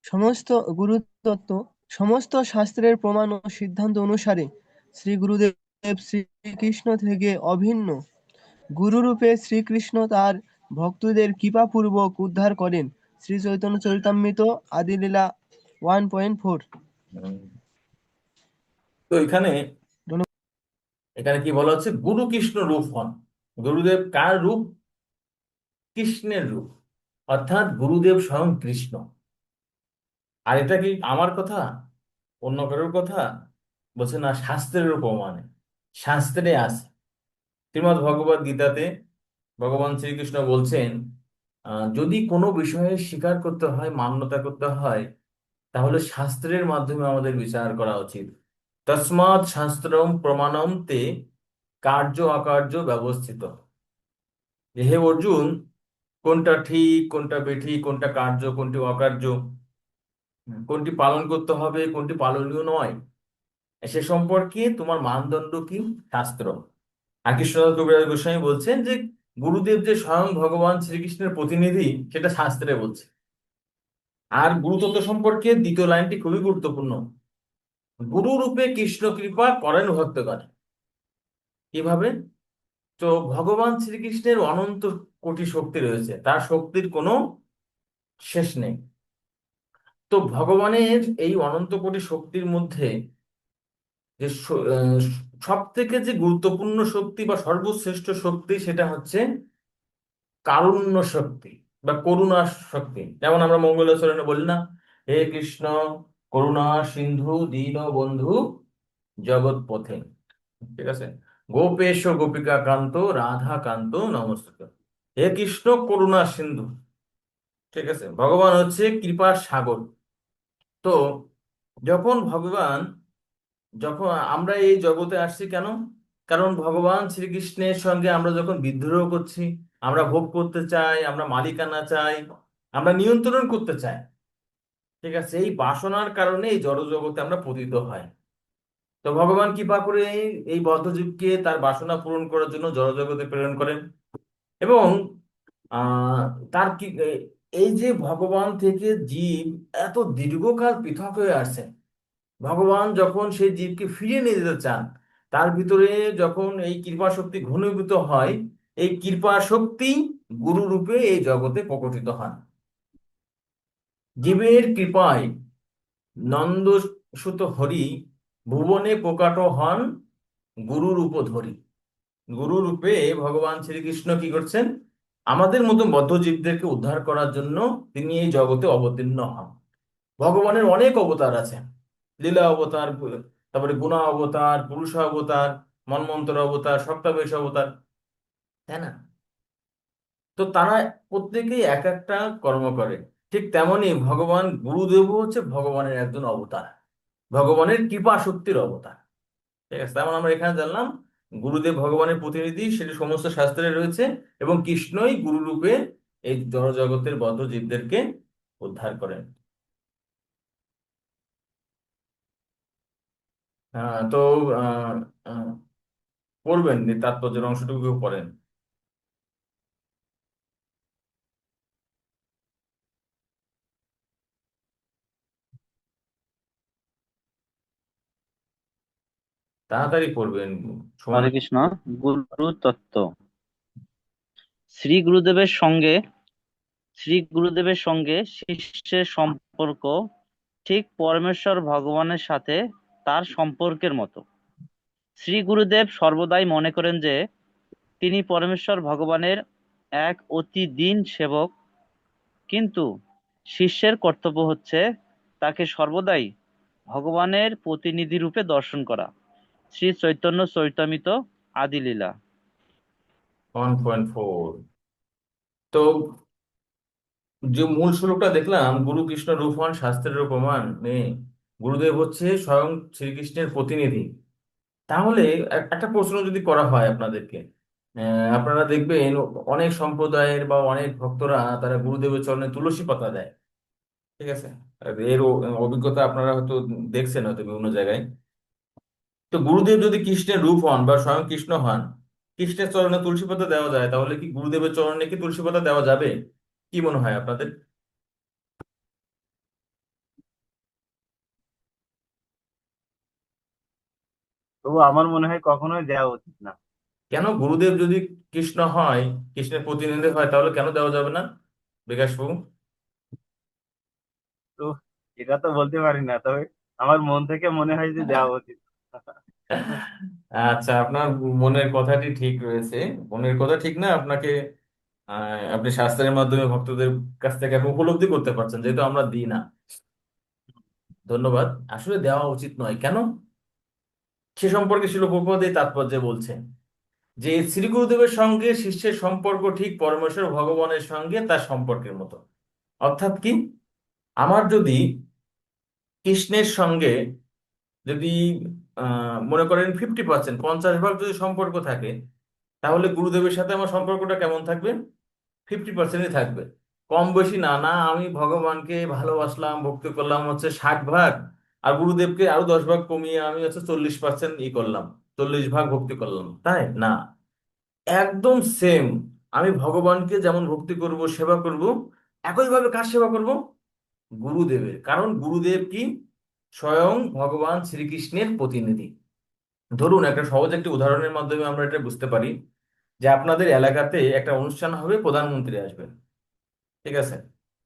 সমস্ত গুরুতত্ত্ব সমস্ত শাস্ত্রের প্রমাণ ও সিদ্ধান্ত অনুসারে শ্রী গুরুদেব শ্রীকৃষ্ণ থেকে অভিন্ন। গুরুরূপে শ্রীকৃষ্ণ তার ভক্তদের কৃপাপূর্বক উদ্ধার করেন। শ্রী চৈতন্য চরিতামৃত আদিলীলা 1.4। উম, তো এখানে এখানে কি বলা হচ্ছে, গুরু কৃষ্ণ রূপ হন। গুরুদেব কার রূপ? কৃষ্ণের রূপ, অর্থাৎ গুরুদেব স্বয়ং কৃষ্ণ। আর এটা কি আমার কথা, অন্য কারোর কথা? বলছে না, শাস্ত্রের প্রমাণে, শাস্ত্রে আছে। শ্রীমদ্ ভগবদ গীতাতে ভগবান শ্রীকৃষ্ণ বলছেন, যদি কোনো বিষয়ে স্বীকার করতে হয়, মান্যতা করতে হয়, তাহলে শাস্ত্রের মাধ্যমে আমাদের বিচার করা উচিত। তস্মাৎ শাস্ত্রম প্রমাণম তে কার্য অকার্য ব্যবস্থিত। যে হে অর্জুন, কোনটা ঠিক, কোনটা বেঠিক, কোনটা কার্য, কোনটি অকার্য, কোনটি পালন করতে হবে, কোনটি পালনীয় নয়, সে সম্পর্কে তোমার মানদণ্ড কি? শাস্ত্র। আর কৃষ্ণদাস কবিরাজ গোস্বামী বলছেন যে গুরুদেব যে স্বয়ং ভগবান শ্রীকৃষ্ণের প্রতিনিধি, সেটা শাস্ত্রে বলছে। আর গুরুতত্ত্ব সম্পর্কে দ্বিতীয় লাইনটি খুবই গুরুত্বপূর্ণ, গুরু রূপে কৃষ্ণ কৃপা করেন ভক্তগণ। কিভাবে? তো ভগবান শ্রীকৃষ্ণের অনন্ত কোটি শক্তি রয়েছে, তার শক্তির কোনো শেষ নেই। তো ভগবানের এই অনন্ত কোটি শক্তির মধ্যে যে সব থেকে যে গুরুত্বপূর্ণ শক্তি বা সর্বশ্রেষ্ঠ শক্তি, সেটা হচ্ছে কারুণ্য শক্তি বা করুণা শক্তি। যেমন আমরা মঙ্গলাচরণে বলি না, হে কৃষ্ণ করুণা সিন্ধু দীন বন্ধু জগৎ পথে। ঠিক আছে, গোপেশ গোপিকা কান্ত রাধা কান্ত নমস্তে। হে কৃষ্ণ করুণা সিন্ধু। ঠিক আছে, ভগবান হচ্ছে কৃপার সাগর। তো যখন ভগবান, যখন আমরা এই জগতে আসছি কেন? কারণ ভগবান শ্রীকৃষ্ণের সঙ্গে আমরা যখন বিদ্রোহ করছি, আমরা ভোগ করতে চাই, আমরা মালিকানা চাই, আমরা নিয়ন্ত্রণ করতে চাই। ঠিক আছে, এই বাসনার কারণে এই জড় জগতে আমরা পতিত হয়। তো ভগবান কৃপা করে এই বদ্ধজীবকে তার বাসনা পূরণ করার জন্য জড় জগতে প্রেরণ করেন। এবং আহ তার কি এই যে ভগবান থেকে জীব এত দীর্ঘকাল পৃথক হয়ে আসছে, ভগবান যখন সেই জীবকে ফিরিয়ে নিয়ে যেতে চান, তার ভিতরে যখন এই কৃপা শক্তি ঘনীভূত হয়, এই কৃপা শক্তি গুরু রূপে এই জগতে প্রকটিত হন। জীবের কৃপায় নন্দ সুত হরি ভুবনে প্রকাট হন গুরু রূপ ধরি। গুরু রূপে ভগবান শ্রীকৃষ্ণ কি করছেন? আমাদের মতো বদ্ধজীবদেরকে উদ্ধার করার জন্য তিনি এই জগতে অবতীর্ণ হন। ভগবানের অনেক অবতার আছে, লীলা অবতার, তারপরে গুণা অবতার, পুরুষ অবতার, মন্বন্তর অবতার, সপ্তাবেশ অবতার, তাই না? তো তারা প্রত্যেকেই এক একটা কর্ম করে। ঠিক তেমনি ভগবান গুরুদেব হচ্ছে ভগবানের একজন অবতার, ভগবানের কৃপা শক্তির অবতার। ঠিক আছে, তেমন আমরা এখানে জানলাম গুরুদেব ভগবানের প্রতিনিধি, সেটি সমস্ত শাস্ত্রে রয়েছে, এবং কৃষ্ণই গুরু রূপে এই জড়জগতের বদ্ধ জীবদেরকে উদ্ধার করেন। তো আহ, আহ, পড়বেন, এই তাৎপর্যের অংশটুকু পড়েন। তাড়াতাড়ি পড়বেন, সময় হরে কৃষ্ণ। গুরু তত্ত্ব। শ্রী গুরুদেবের সঙ্গে শ্রী গুরুদেবের সঙ্গে শিষ্যের সম্পর্ক ঠিক পরমেশ্বর ভগবানের সাথে তার সম্পর্কের মতো। শ্রী গুরুদেব সর্বদাই মনে করেন যে তিনি পরমেশ্বর ভগবানের এক অতি দীন সেবক, কিন্তু শিষ্যের কর্তব্য হচ্ছে তাকে সর্বদাই ভগবানের প্রতিনিধি রূপে দর্শন করা। শ্রী চৈতন্য চরিতামৃত আদিলীলা। 1.4। তো যে মূল শ্লোকটা দেখলাম, গুরু কৃষ্ণ রূপ হন শাস্ত্রের প্রমাণ নেই, গুরুদেব হচ্ছে স্বয়ং শ্রীকৃষ্ণের প্রতিনিধি। তাহলে একটা প্রশ্ন যদি করা হয় আপনাদেরকে, আপনারা দেখবেন অনেক সম্প্রদায়ের বা অনেক ভক্তরা তারা গুরুদেবের চরণে তুলসী পাতা দেয়। ঠিক আছে? আর এর অভিজ্ঞতা আপনারা হয়তো দেখছেন হয়তো বিভিন্ন জায়গায়। তো গুরুদেব যদি কৃষ্ণের রূপ হন বা স্বয়ং কৃষ্ণ হন, কৃষ্ণের চরণে তুলসী পাতা দেওয়া যায়, তাহলে কি গুরুদেবের চরণে কি তুলসী পাতা দেওয়া যাবে? কি মনে হয় আপনাদের? তবু আমার মনে হয় কখনোই দেওয়া উচিত না। কেন? গুরুদেব যদি কৃষ্ণ হয়, কৃষ্ণের প্রতিনিধি হয়, তাহলে কেন দেওয়া যাবে না, বিকাশ বাবু? তো এটা তো বলতে পারি না, তবে আমার মন থেকে মনে হয় যে দেওয়া উচিত। আচ্ছা, আপনার মনের কথাটি ঠিক রয়েছে। মনের কথা ঠিক না, আপনাকে আপনি শাস্ত্রের মাধ্যমে ভক্তদের কাছ থেকে আপনি উপলব্ধি করতে পারছেন, যেহেতু আমরা দিই না। ধন্যবাদ। আসলে দেওয়া উচিত নয়। কেন? সে সম্পর্কে শিল প্রভুপাদ এই তাৎপর্যে বলছেন যে শ্রী গুরুদেবের সঙ্গে শিষ্যের সম্পর্ক ঠিক পরমেশ্বর ভগবানের সঙ্গে তার সম্পর্কের মতো। অর্থাৎ কি? আমার যদি কৃষ্ণের সঙ্গে যদি মনে করেন 50%, 50 ভাগ যদি সম্পর্ক থাকে, তাহলে গুরুদেবের সাথে আমার সম্পর্কটা কেমন থাকবে? 50%ই থাকবে। কম বেশি না, না আমি ভগবানকে ভালোবাসলাম, ভক্তি করলাম হচ্ছে 60 ভাগ, আর গুরুদেবকে আরো 10 ভাগ কমিয়ে আমি হচ্ছে 40% করলাম, 40 ভাগ ভক্তি করলাম, তাই না। একদম সেম। আমি ভগবানকে যেমন ভক্তি করব, সেবা করব, একইভাবে কার সেবা করব? গুরুদেবের। কারণ গুরুদেব কি? স্বয়ং ভগবান শ্রীকৃষ্ণের প্রতিনিধি। ধরুন একটা সহজ একটি উদাহরণের মাধ্যমে আমরা এটা বুঝতে পারি, যে আপনাদের এলাকাতে একটা অনুষ্ঠান হবে, প্রধানমন্ত্রী আসবেন। ঠিক আছে?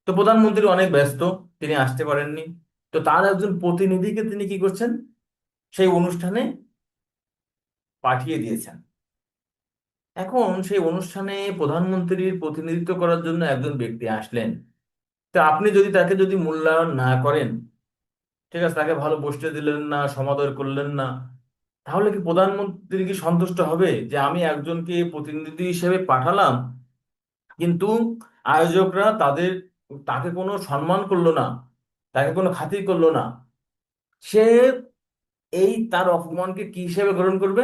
তো প্রধানমন্ত্রী অনেক ব্যস্ত, তিনি আসতে পারেননি। তো তার একজন প্রতিনিধিকে তিনি কি করছেন? সেই অনুষ্ঠানে পাঠিয়ে দিয়েছেন। এখন সেই অনুষ্ঠানে প্রধানমন্ত্রীর প্রতিনিধিত্ব করার জন্য একজন ব্যক্তি আসলেন। তো আপনি যদি তাকে যদি মূল্যায়ন না করেন, ঠিক আছে, তাকে ভালো বসতে দিলেন না, সমাদর করলেন না, তাহলে কি প্রধানমন্ত্রী কি সন্তুষ্ট হবে যে আমি একজনকে প্রতিনিধি হিসেবে পাঠালাম, কিন্তু আয়োজকরা তাকে কোনো সম্মান করলো না, তাকে কোনো খাতির করলো না? সে এই তার অপমানকে কি হিসেবে গ্রহণ করবে?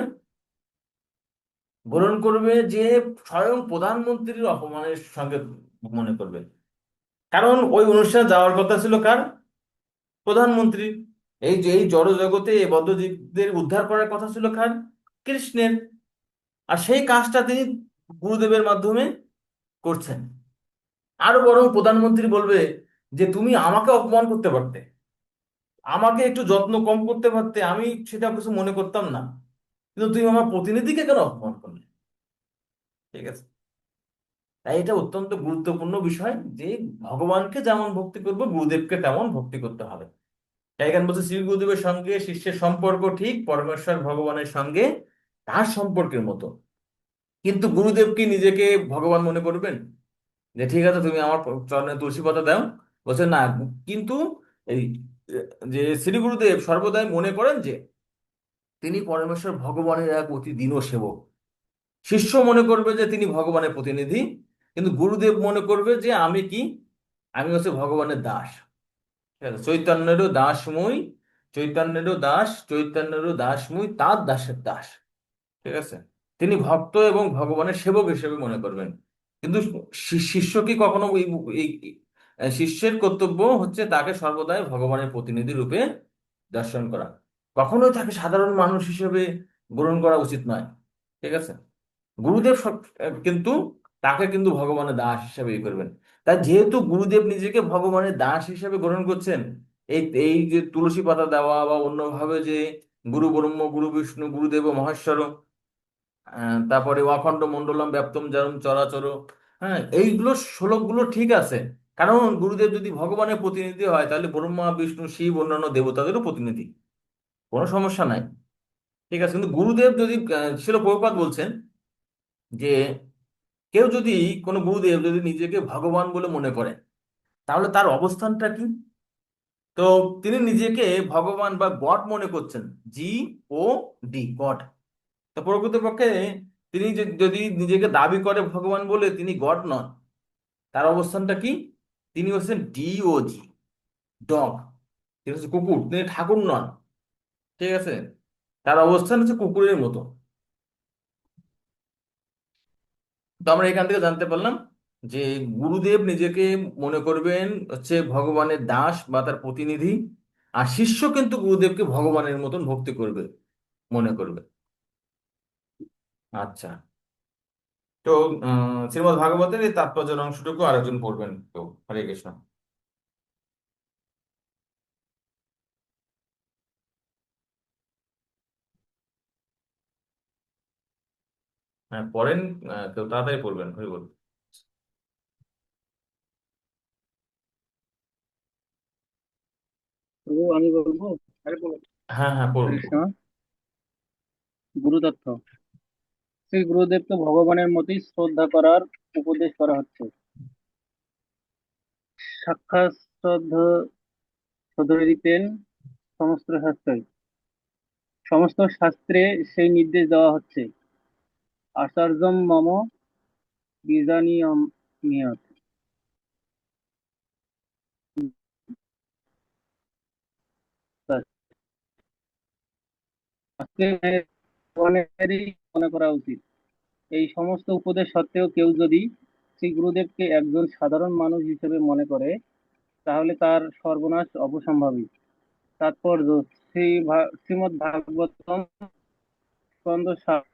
গ্রহণ করবে যে স্বয়ং প্রধানমন্ত্রীর অপমানের সঙ্গে মনে করবে। কারণ ওই অনুষ্ঠানে যাওয়ার কথা ছিল কার? প্রধানমন্ত্রী। এই যে এই জড় জগতে এই বদ্ধজীবদের উদ্ধার করার কথা ছিল কার? কৃষ্ণের। আর সেই কাজটা তিনি গুরুদেবের মাধ্যমে করছেন। আরো বরং প্রধানমন্ত্রী বলবে যে তুমি আমাকে অপমান করতে পারতে, আমাকে একটু যত্ন কম করতে পারতে, আমি সেটা কিছু মনে করতাম না, কিন্তু তুমি আমার প্রতিনিধিকে কেন অপমান করলে? ঠিক আছে? তাই এটা অত্যন্ত গুরুত্বপূর্ণ বিষয় যে ভগবানকে যেমন ভক্তি করবো, গুরুদেবকে তেমন ভক্তি করতে হবে। তাই এখানে বলছে শ্রী গুরুদেবের সঙ্গে শিষ্যের সম্পর্ক ঠিক পরমেশ্বর ভগবানের সঙ্গে তার সম্পর্কের মতো। কিন্তু গুরুদেব কি নিজেকে ভগবান মনে করবেন যে ঠিক আছে তুমি আমার চরণে তুলসী পাতা দাও? বলছে না। কিন্তু এই যে শ্রী গুরুদেব সর্বদাই মনে করেন যে তিনি পরমেশ্বর ভগবানের এক অতি দীন সেবক। শিষ্য মনে করবে যে তিনি ভগবানের প্রতিনিধি, কিন্তু গুরুদেব মনে করবে যে আমি কি? আমি হচ্ছে ভগবানের দাস। ঠিক আছে? চৈতন্যেরও দাস মুই, চৈতন্যেরও দাস, চৈতন্যেরও দাস মুই, তার দাসের দাস। ঠিক আছে? তিনি ভক্ত এবং ভগবানের সেবক হিসেবে মনে করবেন। কিন্তু শিষ্য কি কখনো শিষ্যের কর্তব্য হচ্ছে তাকে সর্বদাই ভগবানের প্রতিনিধি রূপে দর্শন করা। কখনোই তাকে সাধারণ মানুষ হিসেবে গ্রহণ করা উচিত নয়। ঠিক আছে? গুরুদেব কিন্তু তাকে কিন্তু ভগবানের দাস হিসেবে করবেন। তাই যেহেতু গুরুদেব নিজেকে ভগবানের দাস হিসেবে গ্রহণ করছেন, এই এই যে তুলসী পাতা দেওয়া বা অন্যভাবে যে গুরু ব্রহ্ম গুরু বিষ্ণু গুরুদেব মহেশ্বর, তারপরে অখণ্ড মণ্ডলম ব্যাপ্তম যারম চরাচর, হ্যাঁ, এইগুলো শ্লোকগুলো ঠিক আছে। কারণ গুরুদেব যদি ভগবানের প্রতিনিধি হয়, তাহলে ব্রহ্মা বিষ্ণু শিব অন্যান্য দেবতাদেরও প্রতিনিধি, কোনো সমস্যা নাই। ঠিক আছে? কিন্তু গুরুদেব যদি শিল প্রভুপাদ বলছেন যে কেউ যদি, কোনো গুরুদেব যদি নিজেকে ভগবান বলে মনে করে, তাহলে তার অবস্থানটা কি? তো তিনি নিজেকে ভগবান বা গড মনে করছেন। GOD, god. তো প্রকৃতপক্ষে তিনি যদি নিজেকে দাবি করে ভগবান বলে, তিনি গড নন। তার অবস্থানটা কি? তিনি হচ্ছেন ডিওজি, ডগ। ঠিক আছে, কুকুর, তিনি ঠাকুর নন। ঠিক আছে, তার অবস্থান হচ্ছে কুকুরের মতো। তো আমরা এখান থেকে জানতে পারলাম যে গুরুদেব নিজেকে মনে করবেন হচ্ছে ভগবানের দাস বা তার প্রতিনিধি, আর শিষ্য কিন্তু গুরুদেবকে ভগবানের মতন ভক্তি করবে, মনে করবে। আচ্ছা। তো শ্রীমদ্ ভাগবতের এই তাৎপর্যের অংশটুকু আরেকজন পড়বেন তো। হরে কৃষ্ণ। হ্যাঁ, পড়েন। কেউ তাড়াতাড়ি পড়বেন, হরি বল। প্রভু আমি বলবো। হ্যাঁ হ্যাঁ, পড়ুন কৃষ্ণ পড়ুন। গুরুদত্ত। শ্রী গুরুদেবকে ভগবানের মতোই শ্রদ্ধা করার উপদেশ করা হচ্ছে। সাক্ষাৎ সদরিতেন সমস্ত শাস্ত্রই। সমস্ত শাস্ত্রে সেই নির্দেশ দেওয়া হচ্ছে। আচার্যম মম বীজানিয়ত। আজকে ভগবানেরই মনে করা উচিত। এই সমস্ত উপদেশ সত্ত্বেও কেউ যদি শ্রী গুরুদেবকে একজন সাধারণ মানুষ হিসেবে মনে করে, তাহলে তার সর্বনাশ অবশ্যম্ভাবী। তাৎপর্য: শ্রীমদ্ ভাগবতম স্কন্ধ ৭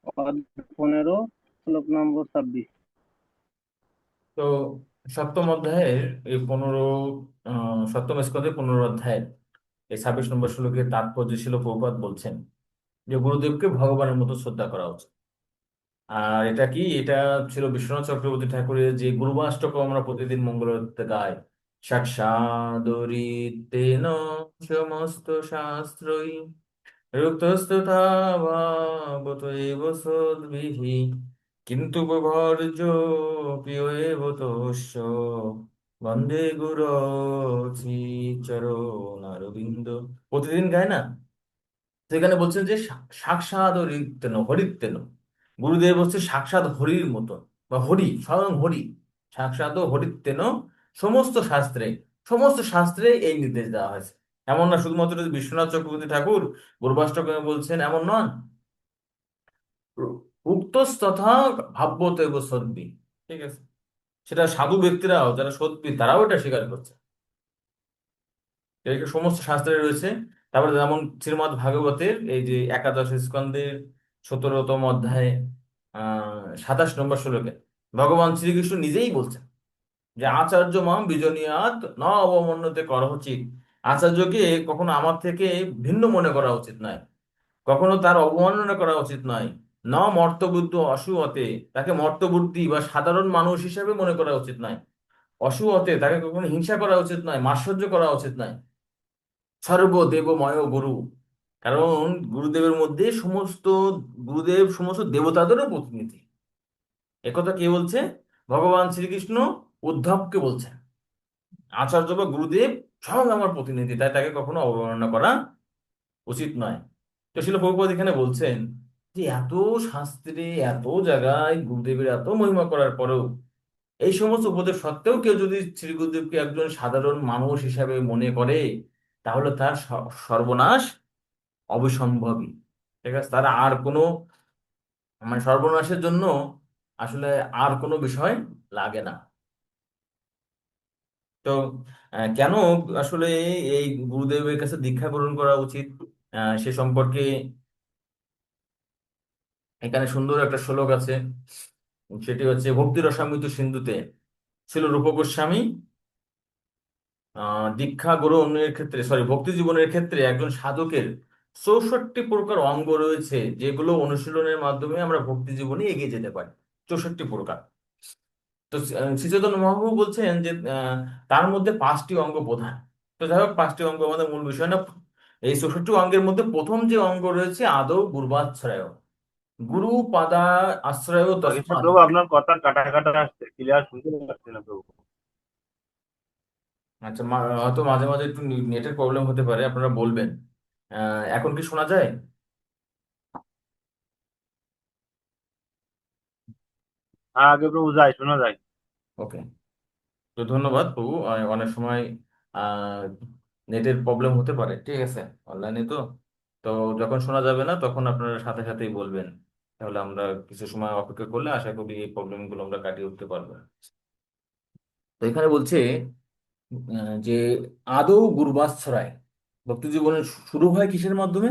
অধ্যায় ১৫ শ্লোক নম্বর ২৬। তো সপ্তম অধ্যায়ের এই 15, সপ্তম স্কন্ধে 15 অধ্যায় এই 26 নম্বর শ্লোকের তাৎপর্য ছিল, প্রভুপাদ বলছেন যে গুরুদেবকে ভগবানের মতো শ্রদ্ধা করা উচিত। আর এটা কি, এটা ছিল বিশ্বনাথ চক্রবর্তী ঠাকুরের যে গুরুবাষ্টক আমরা প্রতিদিন মঙ্গল আরতিতে গাই। সাক্ষাদরিতেন সমস্ত শাস্ত্রই ঋতস্তথা ভাগবতৈব সদ্ভিঃ কিন্তু বভর্জ প্রিয় এব তোষ্য বন্দে গুরু চরণারবিন্দ। প্রতিদিন গায় না? সেখানে বলছেন যে সাক্ষাৎ হরিতেন হরিতেন, গুরুদেব হচ্ছে সাক্ষাৎ হরির মতো, বা হরি, স্বয়ং হরি। সাক্ষাৎ হরিতেন সমস্ত শাস্ত্রে, সমস্ত শাস্ত্রে এই নির্দেশ দেওয়া হয়েছে। এমন না শুধুমাত্র যে বিশ্বনাথ চক্রবর্তী ঠাকুর গুরুবাষ্টকে বলছেন, এমন নয়। উক্তস্তথা ভাব্যতেব সদ্বি। ঠিক আছে, সেটা সাধু ব্যক্তিরাও যারা সত্যি তারাও এটা স্বীকার করছে। এটা সমস্ত শাস্ত্রে রয়েছে। তারপরে যেমন শ্রীমদ্ ভাগবতের এই যে একাদশ স্কন্ধের 17তম অধ্যায়ে 27 নম্বর শ্লোকে ভগবান শ্রীকৃষ্ণ নিজেই বলছেন যে আচার্য মাম বিজনীয়াত ন অবমান্যতে করহচিত। আচার্যকে কখনো আমার থেকে ভিন্ন মনে করা উচিত নয়, কখনো তার অবমাননা করা উচিত নয়। ন মর্তবুদ্ধ অসুহতে, তাকে মর্তবুদ্ধি বা সাধারণ মানুষ হিসেবে মনে করা উচিত নয়। অসুহতে, তাকে কখনো হিংসা করা উচিত নয়, মাৎসর্য করা উচিত নয়। সর্বদেবময় গুরু, কারণ গুরুদেবের মধ্যে সমস্ত, গুরুদেব সমস্ত দেবতাদেরও প্রতিনিধি। একথা কে বলছে? ভগবান শ্রীকৃষ্ণ উদ্ধবকে বলছেন আচার্য বা গুরুদেব স্বয়ং আমার প্রতিনিধি, তাই তাকে কখনো অবমাননা করা উচিত নয়। তো শিল প্রভুপাদ এখানে বলছেন যে এত শাস্ত্রে, এত জায়গায় গুরুদেবের এত মহিমা করার পরেও এই সমস্ত উপদেশ সত্ত্বেও কেউ যদি শ্রী গুরুদেবকে একজন সাধারণ মানুষ হিসাবে মনে করে, তাহলে তার সর্বনাশ অবিসম্ভাবী। ঠিক আছে, তারা আর কোনো, মানে সর্বনাশের জন্য আসলে আর কোনো বিষয় লাগে না। তো কেন আসলে এই গুরুদেবের কাছে দীক্ষা গ্রহণ করা উচিত, সে সম্পর্কে এখানে সুন্দর একটা শ্লোক আছে। সেটি হচ্ছে ভক্তি রসামৃত সিন্ধুতে ছিল রূপ গোস্বামী দীক্ষা গ্রহণের ক্ষেত্রে, সরি, ভক্তি জীবনের ক্ষেত্রে একজন সাধকের 64 প্রকার অঙ্গ রয়েছে, যেগুলো অনুশীলনের মাধ্যমে আমরা ভক্তি জীবনে এগিয়ে যেতে পারি। 64 প্রকার। তো শ্রী চৈতন্য মহাপ্রভু বলছেন যে তার মধ্যে 5টি অঙ্গ প্রধান। তো যাই হোক, 5টি অঙ্গ আমাদের মূল বিষয় না। এই 64 অঙ্গের মধ্যে প্রথম যে অঙ্গ রয়েছে আদৌ গুরুবাশ্রয়, গুরু পাদা আশ্রয় হরে কৃষ্ণ তস্মাৎ। প্রভু, আপনার কথা কাটা কাটা আসছে, ক্লিয়ার শুনতে পাচ্ছি না প্রভু। আচ্ছা, হয়তো মাঝে মাঝে একটু নেটের প্রবলেম হতে পারে, আপনারা বলবেন। এখন কি শোনা যায়? হ্যাঁ, আগে প্রভু যায়, শোনা যায়। ওকে, তো ধন্যবাদ প্রভু। অনেক সময় আহ নেটের প্রবলেম হতে পারে, ঠিক আছে, অনলাইনে তো। তো যখন শোনা যাবে না তখন আপনারা সাথে সাথেই বলবেন, তাহলে আমরা কিছু সময় অপেক্ষা করলে আশা করি এই প্রবলেমগুলো আমরা কাটিয়ে উঠতে পারবো। তো এখানে বলছে যে আদৌ গুরুবাৎসরায় ভক্তি জীবন শুরু হয় কিসের মাধ্যমে?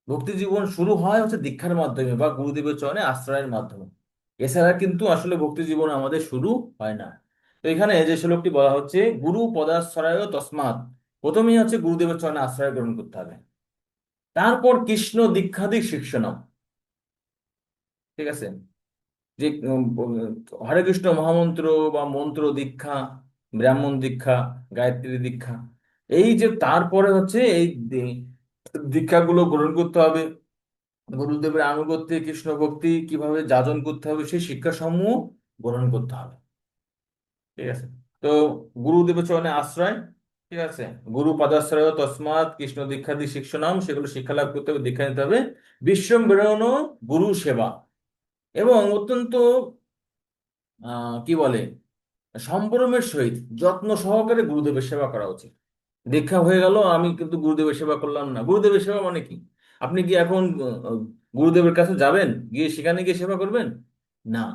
ভক্তি জীবন শুরু হয় হচ্ছে দীক্ষার মাধ্যমে বা গুরুদেবের চরণে আশ্রয়ের মাধ্যমে। এছাড়া কিন্তু আসলে ভক্তি জীবন আমাদের শুরু হয় না। তো এখানে যে শ্লোকটি বলা হচ্ছে গুরু পদাশ্রয় তসমাৎ, প্রথমেই হচ্ছে গুরুদেবের চরণে আশ্রয় গ্রহণ করতে হবে, তারপর কৃষ্ণ দীক্ষাদি শিক্ষণম। ঠিক আছে, যে হরে কৃষ্ণ মহামন্ত্র বা মন্ত্র দীক্ষা, ব্রাহ্মণ দীক্ষা, গায়ত্রী দীক্ষা, এই যে তারপরে হচ্ছে এই দীক্ষাগুলো গ্রহণ করতে হবে। গুরুদেবের আনুগত্যে কৃষ্ণ ভক্তি কিভাবে যাজন করতে হবে সেই শিক্ষা সমূহ গ্রহণ করতে হবে। ঠিক আছে, তো গুরুদেবের চরণে আশ্রয়, ঠিক আছে, গুরু পদাশ্রয় তসমাৎ কৃষ্ণ দীক্ষাদি শিক্ষণাম, সেগুলো শিক্ষা লাভ করতে হবে, দীক্ষা নিতে হবে। বিশ্বম্ভরণ গুরু সেবা, এবং অত্যন্ত কি বলে সম্ভ্রমের সহিত যত্ন সহকারে গুরুদেবের সেবা করা উচিত। দীক্ষা হয়ে গেল, আমি কিন্তু গুরুদেবের সেবা করলাম না। গুরুদেবের সেবা মানে কি? আপনি কি এখন গুরুদেবের কাছে যাবেন, গিয়ে সেখানে গিয়ে সেবা করবেন? না।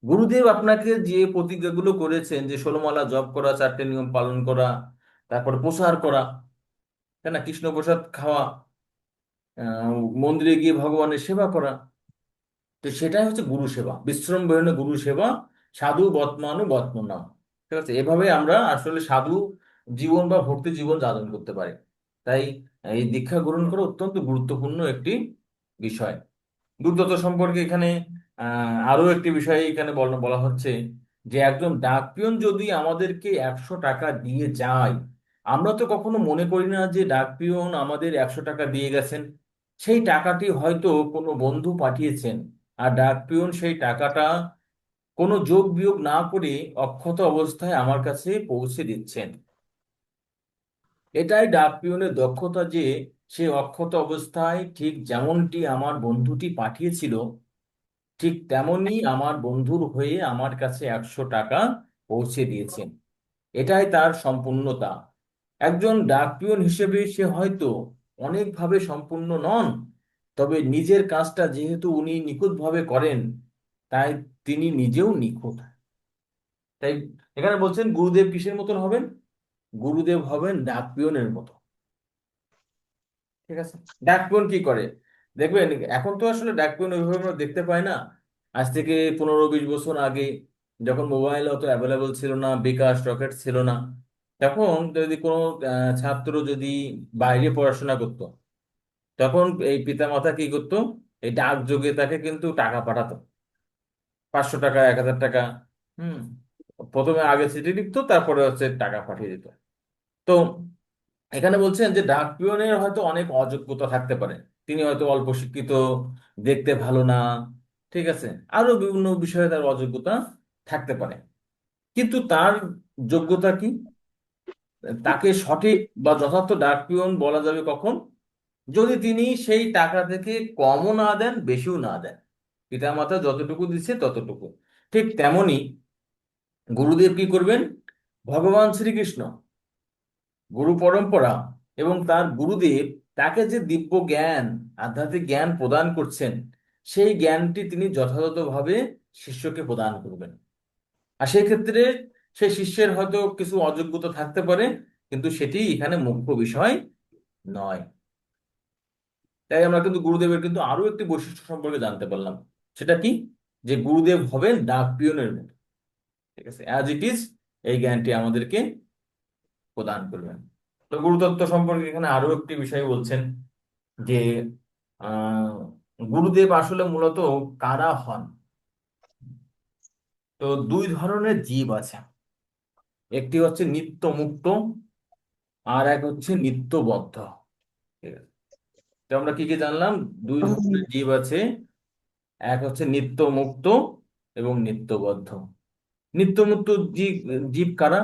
গুরুদেব আপনাকে যে প্রতিজ্ঞাগুলো করেছেন, যে 16 মালা জপ করা, 4টে নিয়ম পালন করা, তারপর প্রসার করা, তাই না, কৃষ্ণ প্রসাদ খাওয়া, মন্দিরে গিয়ে ভগবানের সেবা করা, তো সেটাই হচ্ছে গুরু সেবা। বিশ্রম বেরোনে গুরু সেবা, সাধু বর্তমানু বর্তমান। ঠিক আছে, এভাবে আমরা আসলে সাধু জীবন বা ভক্তি জীবন যাপন করতে পারি। তাই এই দীক্ষা গ্রহণ করা অত্যন্ত গুরুত্বপূর্ণ একটি বিষয়। দূরদত্ত সম্পর্কে এখানে আরো একটি বিষয় এখানে বলা বলা হচ্ছে যে একজন ডাকপিয়ন যদি আমাদেরকে 100 টাকা দিয়ে যায়, আমরা তো কখনো মনে করি না যে ডাকপিয়ন আমাদের 100 টাকা দিয়ে গেছেন। সেই টাকাটি হয়তো কোনো বন্ধু পাঠিয়েছেন, আর ডাকপিয়ন সেই টাকাটা কোনো যোগ বিয়োগ না করে অক্ষত অবস্থায় আমার কাছে পৌঁছে দিচ্ছেন। এটাই ডাকপিয়নের দক্ষতা, যে সে অক্ষত অবস্থায় ঠিক যেমনটি আমার বন্ধুটি পাঠিয়েছিল, ঠিক তেমনি আমার বন্ধুর হয়ে আমার কাছে 100 টাকা পৌঁছে দিয়েছেন। এটাই তার সম্পূর্ণতা। একজন ডাকপিয়ন হিসেবে সে হয়তো অনেকভাবে সম্পূর্ণ নন, তবে নিজের কাজটা যেহেতু উনি নিখুঁতভাবে করেন, তাই তিনি নিজেও নিখুঁত। তাই এখানে বলছেন গুরুদেব কিসের মতন হবেন? গুরুদেব হবেন ডাকপিয়নের মতো। ঠিক আছে, ডাকপিয়ন কি করে দেখবেন। এখন তো আসলে ডাকপিয়ন ওইভাবে আমরা দেখতে পাই না। আজ থেকে 15-20 বছর আগে, যখন মোবাইল অত অ্যাভেলেবল ছিল না, বিকাশ রকেট ছিল না, তখন যদি কোনো ছাত্র যদি বাইরে পড়াশোনা করতো, তখন এই পিতামাতা কি করতো, এই ডাক যোগে তাকে কিন্তু টাকা পাঠাতো, 500 টাকা, 1000 টাকা। হুম, প্রথমে আগে চিঠি লিখতো, তারপরে হচ্ছে টাকা পাঠিয়ে দিত। তো এখানে বলছেন যে ডাক পিয়নের হয়তো অনেক অযোগ্যতা থাকতে পারে, তিনি হয়তো অল্প শিক্ষিত, দেখতে ভালো না, ঠিক আছে, আরো বিভিন্ন বিষয়ে তার অযোগ্যতা থাকতে পারে, কিন্তু তার যোগ্যতা কি? তাকে সঠিক বা যথার্থ ডাক পিয়ন বলা যাবে কখন? যদি তিনি সেই টাকা থেকে কমও না দেন, বেশিও না দেন, পিতামাতা যতটুকু দিচ্ছে ততটুকু। ঠিক তেমনি গুরুদেব কি করবেন? ভগবান শ্রীকৃষ্ণ, গুরু পরম্পরা এবং তার গুরুদেব তাকে যে দিব্য জ্ঞান, আধ্যাত্মিক জ্ঞান প্রদান করছেন, সেই জ্ঞানটি তিনি যথাযথভাবে শিষ্যকে প্রদান করবেন। আর সেই ক্ষেত্রে সেই শিষ্যের হয়তো কিছু অযোগ্যতা থাকতে পারে, কিন্তু সেটি এখানে মুখ্য বিষয় নয়। তাই আমরা কিন্তু গুরুদেবের কিন্তু আরো একটি বৈশিষ্ট্য সম্পর্কে জানতে পারলাম। সেটা কি? যে গুরুদেব হবেন ডাক পিয়নের মতো। ঠিক আছে, অ্যাজ ইট ইজ এই জ্ঞানটি আমাদেরকে প্রদান করবেন। তো গুরুতত্ত্ব সম্পর্কে এখানে আরো একটি বিষয় বলছেন যে আহ গুরুদেব আসলে মূলত কারা হন। তো দুই ধরনের জীব আছে, একটি হচ্ছে নিত্য মুক্ত, আর এক হচ্ছে নিত্যবদ্ধ। ঠিক আছে, তো আমরা কি কি জানলাম? দুই ধরনের জীব আছে, এক হচ্ছে নিত্য মুক্ত এবং নিত্যবদ্ধ। নিত্য মুক্ত জীব জীব কারা?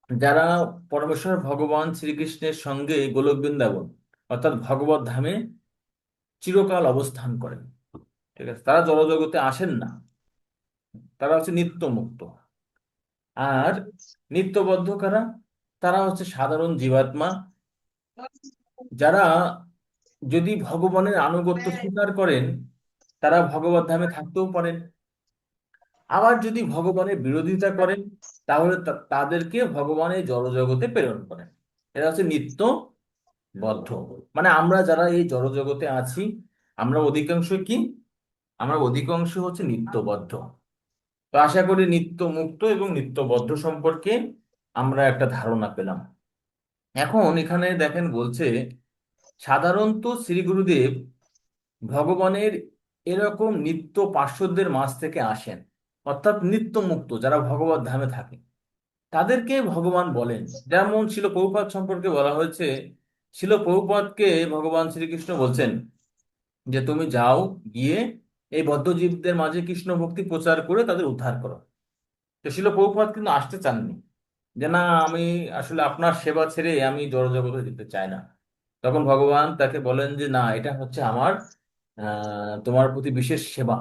যারা পরমেশ্বর ভগবান শ্রীকৃষ্ণের সঙ্গে গোলক বৃন্দাবন অর্থাৎ ভগবত ধামে চিরকাল অবস্থান করেন। ঠিক আছে, তারা জড়জগতে আসেন না, তারা হচ্ছে নিত্য মুক্ত। আর নিত্যবদ্ধ কারা? তারা হচ্ছে সাধারণ জীবাত্মা, যারা যদি ভগবানের আনুগত্য স্বীকার করেন তারা ভগবত ধামে থাকতেও পারেন, আবার যদি ভগবানের বিরোধিতা করেন তাহলে তাদেরকে ভগবানের জড়জগতে প্রেরণ করেন। এরা হচ্ছে নিত্য বদ্ধ। মানে আমরা যারা এই জড়জগতে আছি, আমরা অধিকাংশ কি, আমরা অধিকাংশ হচ্ছে নিত্যবদ্ধ। তো আশা করি নিত্য মুক্ত এবং নিত্যবদ্ধ সম্পর্কে আমরা একটা ধারণা পেলাম। এখন এখানে দেখেন বলছে, সাধারণত শ্রী গুরুদেব ভগবানের এরকম নিত্য পার্শ্বদের মাঝ থেকে আসেন, অর্থাৎ নিত্য মুক্ত যারা ভগবত ধামে থাকে তাদেরকে ভগবান বলেন। যেমন শিল প্রভুপাদ সম্পর্কে বলা হয়েছে, শিল প্রভুপাদকে ভগবান শ্রীকৃষ্ণ বলছেন যে তুমি যাও, গিয়ে এই বদ্ধজীবদের মাঝে কৃষ্ণ ভক্তি প্রচার করে তাদের উদ্ধার করো। তো শিল প্রভুপাদ কিন্তু আসতে চাননি, যে না আমি আসলে আপনার সেবা ছেড়ে আমি জড়জগতে যেতে চাই না। তখন ভগবান তাকে বলেন যে না, এটা হচ্ছে আমার তোমার প্রতি বিশেষ সেবা,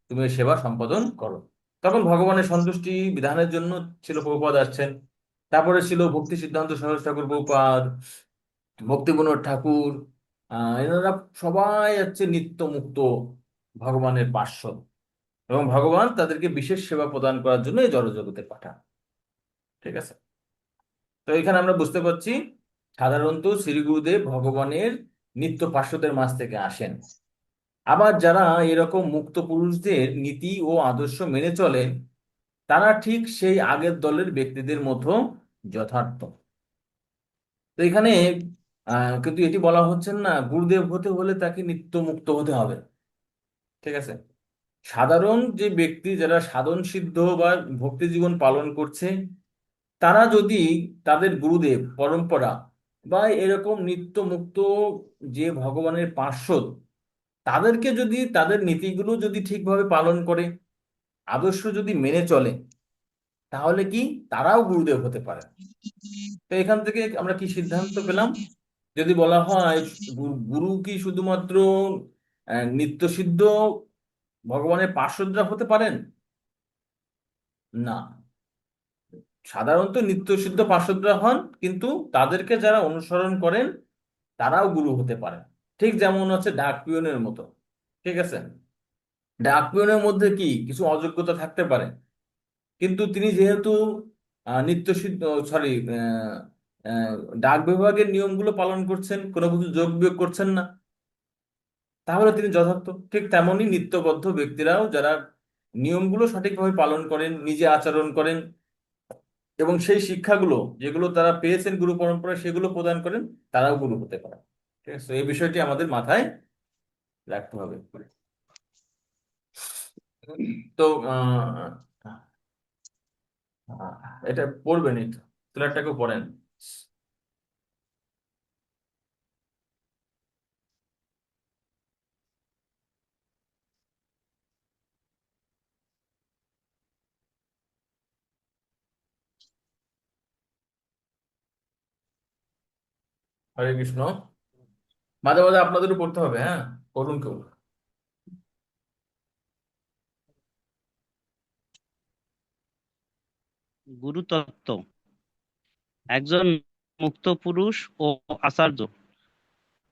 তুমি এই সেবা সম্পাদন করো। তখন ভগবানের সন্তুষ্টি বিধানের জন্য ছিল প্রভুপাদ আসছেন। তারপরে ছিল ভক্তি সিদ্ধান্ত সরোজ ঠাকুর প্রভুপাদ, ভক্তি বিনোদ ঠাকুর, এনারা সবাই হচ্ছে নিত্য মুক্ত ভগবানের পার্ষদ, এবং ভগবান তাদেরকে বিশেষ সেবা প্রদান করার জন্য এই জড়জগতে পাঠান। ঠিক আছে। তো এখানে আমরা বুঝতে পারছি সাধারণত শ্রী গুরুদেব ভগবানের নিত্য পার্শ্বদের মাঝ থেকে আসেন। আবার যারা এরকম মুক্ত পুরুষদের নীতি ও আদর্শ মেনে চলেন তারা ঠিক সেই আগের দলের ব্যক্তিদের মতো যথার্থ। তো এখানে কিন্তু এটি বলা হচ্ছে না গুরুদেব হতে হলে তাকে নিত্য মুক্ত হতে হবে। ঠিক আছে। সাধারণ যে ব্যক্তি যারা সাধন সিদ্ধ বা ভক্তি জীবন পালন করছে, তারা যদি তাদের গুরুদেব পরম্পরা বা এরকম নিত্য মুক্ত যে ভগবানের পার্ষদ, তাদেরকে যদি তাদের নীতিগুলো যদি ঠিকভাবে পালন করে, আদর্শ যদি মেনে চলে, তাহলে কি তারাও গুরুদেব হতে পারে। তো এখান থেকে আমরা কি সিদ্ধান্ত পেলাম? যদি বলা হয় গুরু কি শুধুমাত্র নিত্য সিদ্ধ ভগবানের পার্ষদরা হতে পারেন? না, সাধারণত নিত্য সিদ্ধ পার্ষদরা হন, কিন্তু তাদেরকে যারা অনুসরণ করেন তারাও গুরু হতে পারে। ঠিক যেমন হচ্ছে ডাক পিয়নের মতো। ঠিক আছে। ডাক পিয়নের মধ্যে কি কিছু অযোগ্যতা থাকতে পারে, কিন্তু তিনি যেহেতু নিত্য সিদ্ধ, সরি, ডাক বিভাগের নিয়মগুলো পালন করছেন, কোনো কিছু যোগ বিয়োগ করছেন না, তাহলে তিনি যথার্থ। ঠিক তেমনি নিত্যবদ্ধ ব্যক্তিরাও যারা নিয়মগুলো সঠিকভাবে পালন করেন, নিজে আচরণ করেন এবং সেই শিক্ষাগুলো যেগুলো তারা পেয়েছেন গুরু পরম্পরায় সেগুলো প্রদান করেন, তারাও গুরু হতে পারে। ঠিক আছে, এই বিষয়টি আমাদের মাথায় রাখতে হবে। তো এটা পড়বেন, এই সিলেটটাকেও পড়েন। হরে কৃষ্ণ। মাঝে মাঝে আপনাদেরও পড়তে হবে, হ্যাঁ, করুন কেউ। গুরুতত্ত্ব। একজন মুক্ত পুরুষ ও আচার্য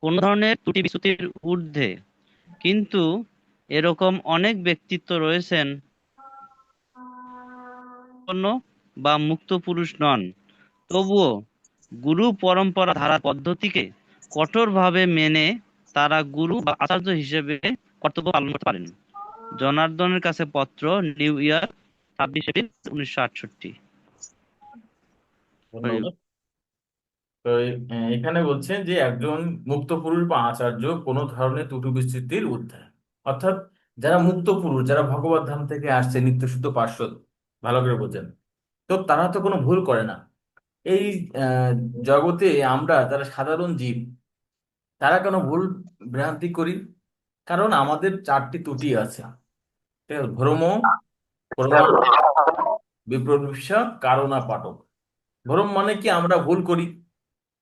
কোন ধরনের ত্রুটি বিচ্যুতির ঊর্ধ্বে, কিন্তু এরকম অনেক ব্যক্তিত্ব রয়েছেন সম্পন্ন বা মুক্ত পুরুষ নন, তবুও গুরু পরম্পরা ধারা পদ্ধতিকে কঠোরভাবে মেনে তারা গুরু বা আচার্য হিসেবে কর্তব্য পালন করতে পারেন। জনার্দনের কাছে পত্র, নিউ ইয়র্ক, 26 এপ্রিল 1968। ধন্যবাদ। তো এখানে বলছে যে একজন মুক্ত পুরুষ বা আচার্য কোনো ধরনের ত্রুটি বিচ্যুতির ঊর্ধ্বে, অর্থাৎ যারা মুক্ত পুরুষ, যারা ভগবত ধাম থেকে আসছে, নিত্যশুদ্ধ পার্ষদ, ভালো করে বোঝেন, তো তারা তো কোনো ভুল করে না। এই আহ, জগতে আমরা যারা সাধারণ জীব, তারা কেন ভুল ভ্রান্তি করি? কারণ আমাদের চারটি ত্রুটি আছে। ঠিক আছে, ভ্রম, প্রমাদ, বিপ্রবিশ্বা, কারণা পাঠক। ভ্রম মানে কি আমরা ভুল করি,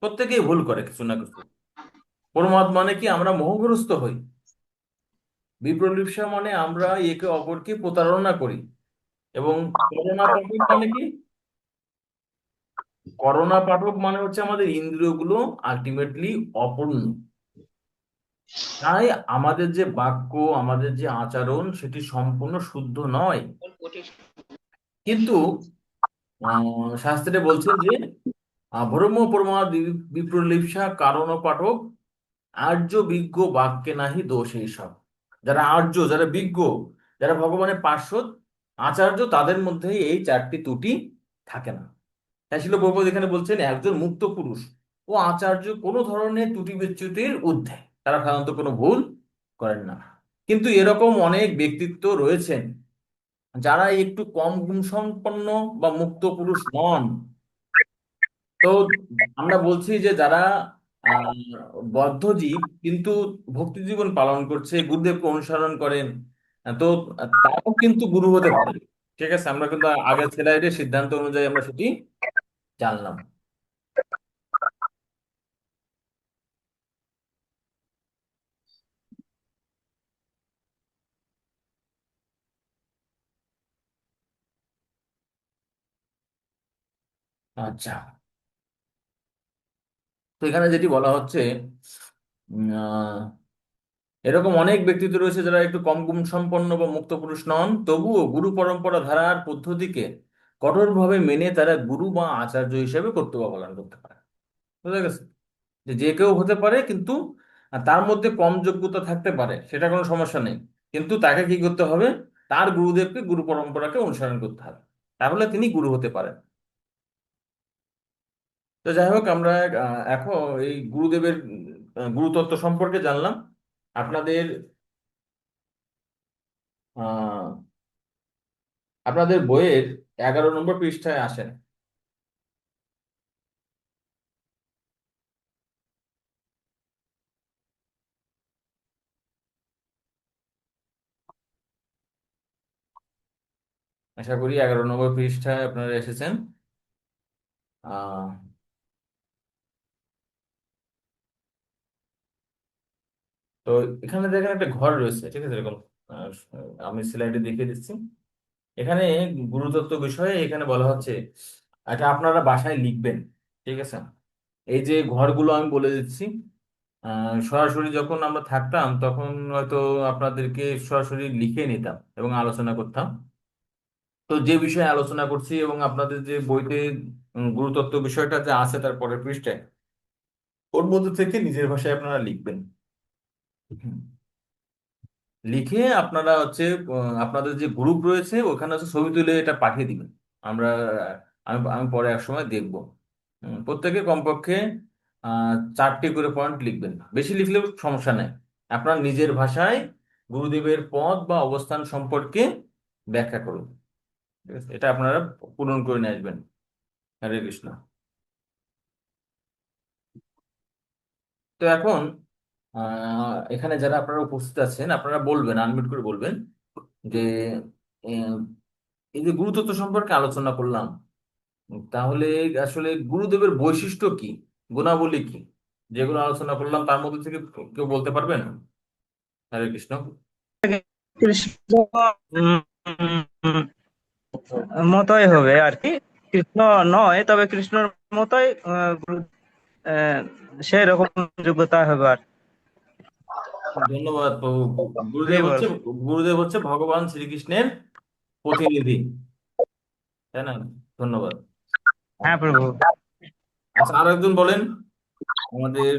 প্রত্যেকেই ভুল করে কিছু না কিছু। প্রমাদ মানে কি আমরা মোহগ্রস্ত হই। বিপ্রলিপ্সা মানে আমরা একে অপরকে প্রতারণা করি। এবং কারণা পাঠক মানে কি করোনা পাঠক মানে হচ্ছে আমাদের ইন্দ্রিয়গুলো আলটিমেটলি অপূর্ণ। তাই আমাদের যে বাক্য, আমাদের যে আচরণ, সেটি সম্পূর্ণ শুদ্ধ নয়। কিন্তু শাস্ত্রে বলছেন যে ব্রহ্ম প্রমাদ বিপ্রলিপ্সা কারণ পাঠক আর্য বিজ্ঞ বাক্যে নাহি দোষ এইসব। যারা আর্য, যারা বিজ্ঞ, যারা ভগবানের পার্ষদ আচার্য, তাদের মধ্যে এই চারটি ত্রুটি থাকে না। তাই ছিল প্রভুপাদ এখানে বলছেন একজন মুক্ত পুরুষ ও আচার্য কোনো ধরনের ত্রুটি বিচ্যুতির ঊর্ধ্বে, তারা সাধারণত কোনো ভুল করেন না। কিন্তু এরকম অনেক ব্যক্তিত্ব রয়েছেন যারা একটু কম গুণসম্পন্ন বা মুক্ত পুরুষ নন। তো আমরা বলছি যে যারা আহ বদ্ধজীব কিন্তু ভক্তি জীবন পালন করছে, গুরুদেবকে অনুসরণ করেন, তো তারাও কিন্তু গুরু হতে পারে। ঠিক আছে, আমরা কিন্তু আগের স্লাইডের সিদ্ধান্ত অনুযায়ী আমরা সেটি জানলাম। আচ্ছা, তো এখানে যেটি বলা হচ্ছে এরকম অনেক ব্যক্তিত্ব রয়েছে যারা একটু কম গুণ সম্পন্ন বা মুক্ত পুরুষ নন, তবুও গুরু পরম্পরা ধারার পদ্ধতিকে কঠোরভাবে মেনে তারা গুরু বা আচার্য হিসেবে কর্তব্য পালন করতে পারে। বুঝা গেছে? যে যে কেউ হতে পারে, কিন্তু তার মধ্যে কম যোগ্যতা থাকতে পারে, সেটা কোনো সমস্যা নেই। কিন্তু তাকে কি করতে হবে? তার গুরুদেবকে, গুরু পরম্পরাকে অনুসরণ করতে হবে, তাহলে তিনি গুরু হতে পারেন। তো যাই হোক, আমরা এখন এই গুরুদেবের গুরুতত্ত্ব সম্পর্কে জানলাম। আপনাদের আহ আপনাদের বইয়ের 11 নম্বর পৃষ্ঠায় আসেন। আশা করি 11 নম্বর পৃষ্ঠায় আপনারা এসেছেন। আহ তো এখানে দেখেন একটা ঘর রয়েছে, ঠিক আছে, এরকম। আহ, আমি স্লাইডে দেখিয়ে দিচ্ছি। এখানে গুরুতত্ত্ব বিষয়ে এখানে বলা হচ্ছে, এটা আপনারা বাসায় লিখবেন। ঠিক আছে, এই যে ঘরগুলো আমি বলে দিচ্ছি, সরাসরি যখন আমরা থাকতাম তখন হয়তো আপনাদেরকে সরাসরি লিখে নিতাম এবং আলোচনা করতাম। তো যে বিষয়ে আলোচনা করছি এবং আপনাদের যে বইতে গুরুতত্ত্ব বিষয়টা যে আছে তার পরের পৃষ্ঠায়, ওর মধ্যে থেকে নিজের ভাষায় আপনারা লিখবেন। হুম। লিখে আপনারা হচ্ছে আপনাদের যে গ্রুপ রয়েছে ওখানে হচ্ছে ছবি তুলে এটা পাঠিয়ে দিবেন। আমরা আমি আমি পরে এক সময় দেখব। প্রত্যেকে কমপক্ষে 4টি করে পয়েন্ট লিখবেন, বেশি লিখলেও সমস্যা নেই। আপনার নিজের ভাষায় গুরুদেবের পদ বা অবস্থান সম্পর্কে ব্যাখ্যা করুন। ঠিক আছে? এটা আপনারা পূরণ করে নিয়ে আসবেন। হরে কৃষ্ণ। তো এখন এখানে যারা আপনারা উপস্থিত আছেন, আপনারা বলবেন, আনমিউট করে বলবেন যে আহ, এই যে গুরুতত্ত্ব সম্পর্কে আলোচনা করলাম, তাহলে আসলে গুরুদেবের বৈশিষ্ট্য কি, গুণাবলী কি, যেগুলো আলোচনা করলাম তার মধ্যে থেকে কেউ বলতে পারবেন? হরে কৃষ্ণ। কৃষ্ণ মতই হবে আর কি, কৃষ্ণ নয় তবে কৃষ্ণর মতই সেই রকম যোগ্যতা হবে আর ধন্যবাদ প্রভু। জি গুরুদেব বল। হচ্ছে গুরুদেব হচ্ছে ভগবান শ্রীকৃষ্ণের প্রতিনিধি, তাই না? ধন্যবাদ। হ্যাঁ প্রভু। আচ্ছা, আর একজন বলেন। আমাদের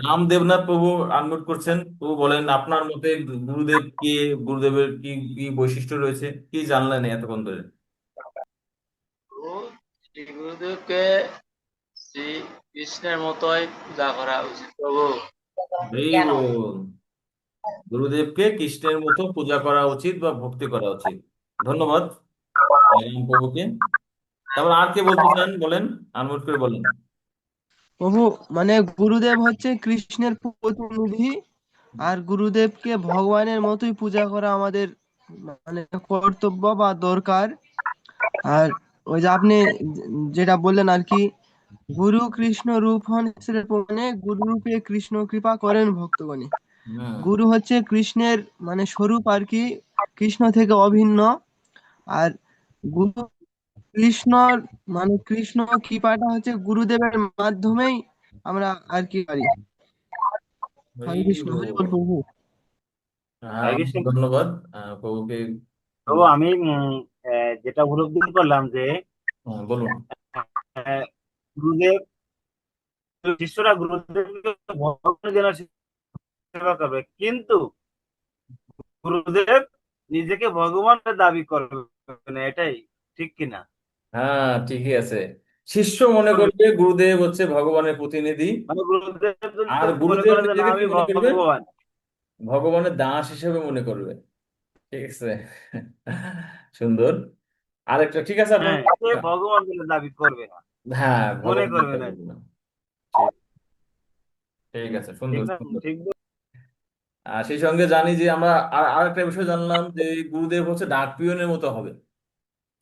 রাম দেবনাথ প্রভু আনমিউট করছেন। প্রভু বলেন, আপনার মতে গুরুদেব কে, গুরুদেবের কি কি বৈশিষ্ট্য রয়েছে, কি জানলেন এতক্ষণ ধরে? শ্রী গুরুদেবকে শ্রী কৃষ্ণের মতোই পূজা করা উচিত প্রভু। Very good. গুরুদেবকে কৃষ্ণের মতো পূজা করা উচিত বা ভক্তি করা উচিত। ধন্যবাদ রাম প্রভুকে। তারপর আর কে বলতে চান বলেন, আনমিউট করে বলেন। প্রভু, মানে গুরুদেব হচ্ছে কৃষ্ণের প্রতিনিধি, আর গুরুদেবকে ভগবানের মতোই পূজা করা আমাদের মানে কর্তব্য বা দরকার। আর ওই যে আপনি যেটা বললেন আর কি, গুরু কৃষ্ণ রূপ হন মানে গুরু রূপে কৃষ্ণ কৃপা করেন ভক্তগণে। হুম। গুরু হচ্ছে কৃষ্ণের মানে স্বরূপ আর কি, কৃষ্ণ থেকে অভিন্ন। আর গুরু কৃষ্ণ মানে কৃষ্ণ কৃপাটা হচ্ছে গুরুদেবের মাধ্যমেই আমরা আর কি পারি। হরি হরে কৃষ্ণ, হরি বল বল। প্রভু। হ্যাঁ, হরে অনেক কৃষ্ণ। ধন্যবাদ প্রভুকে। তো আমি যেটা উপলব্ধি করলাম যে বলুন। আহ, গুরুদেব শিষ্যরা গুরুদেবকে ভগবান যেন সেবা করবে, কিন্তু গুরুদেব নিজেকে ভগবান বলে দাবি করবে না, এটাই ঠিক কিনা? হ্যাঁ, ঠিকই আছে। শিষ্য মনে করবে গুরুদেব হচ্ছে ভগবানের প্রতিনিধি, মানে গুরুদেব আর যদি মনে গুরুদেব করে যে না নিজেকে কি আমি মনে করবে? ভগবান, ভগবানের দাস হিসেবে মনে করবে। ঠিক আছে। সুন্দর। আরেকটা, ঠিক আছে আপনার। হ্যাঁ, সে ভগবান বলে দাবি করবে না, হ্যাঁ, মনে ভগবান করবে দাস না। বলবে না। ঠিক, ঠিক আছে, ঠিক সুন্দর না? সুন্দর। ঠিক সেই সঙ্গে জানি যে আমরা আরেকটা বিষয় জানলাম যে গুরুদেব হচ্ছে ডাক পিয়নের মতো হবে।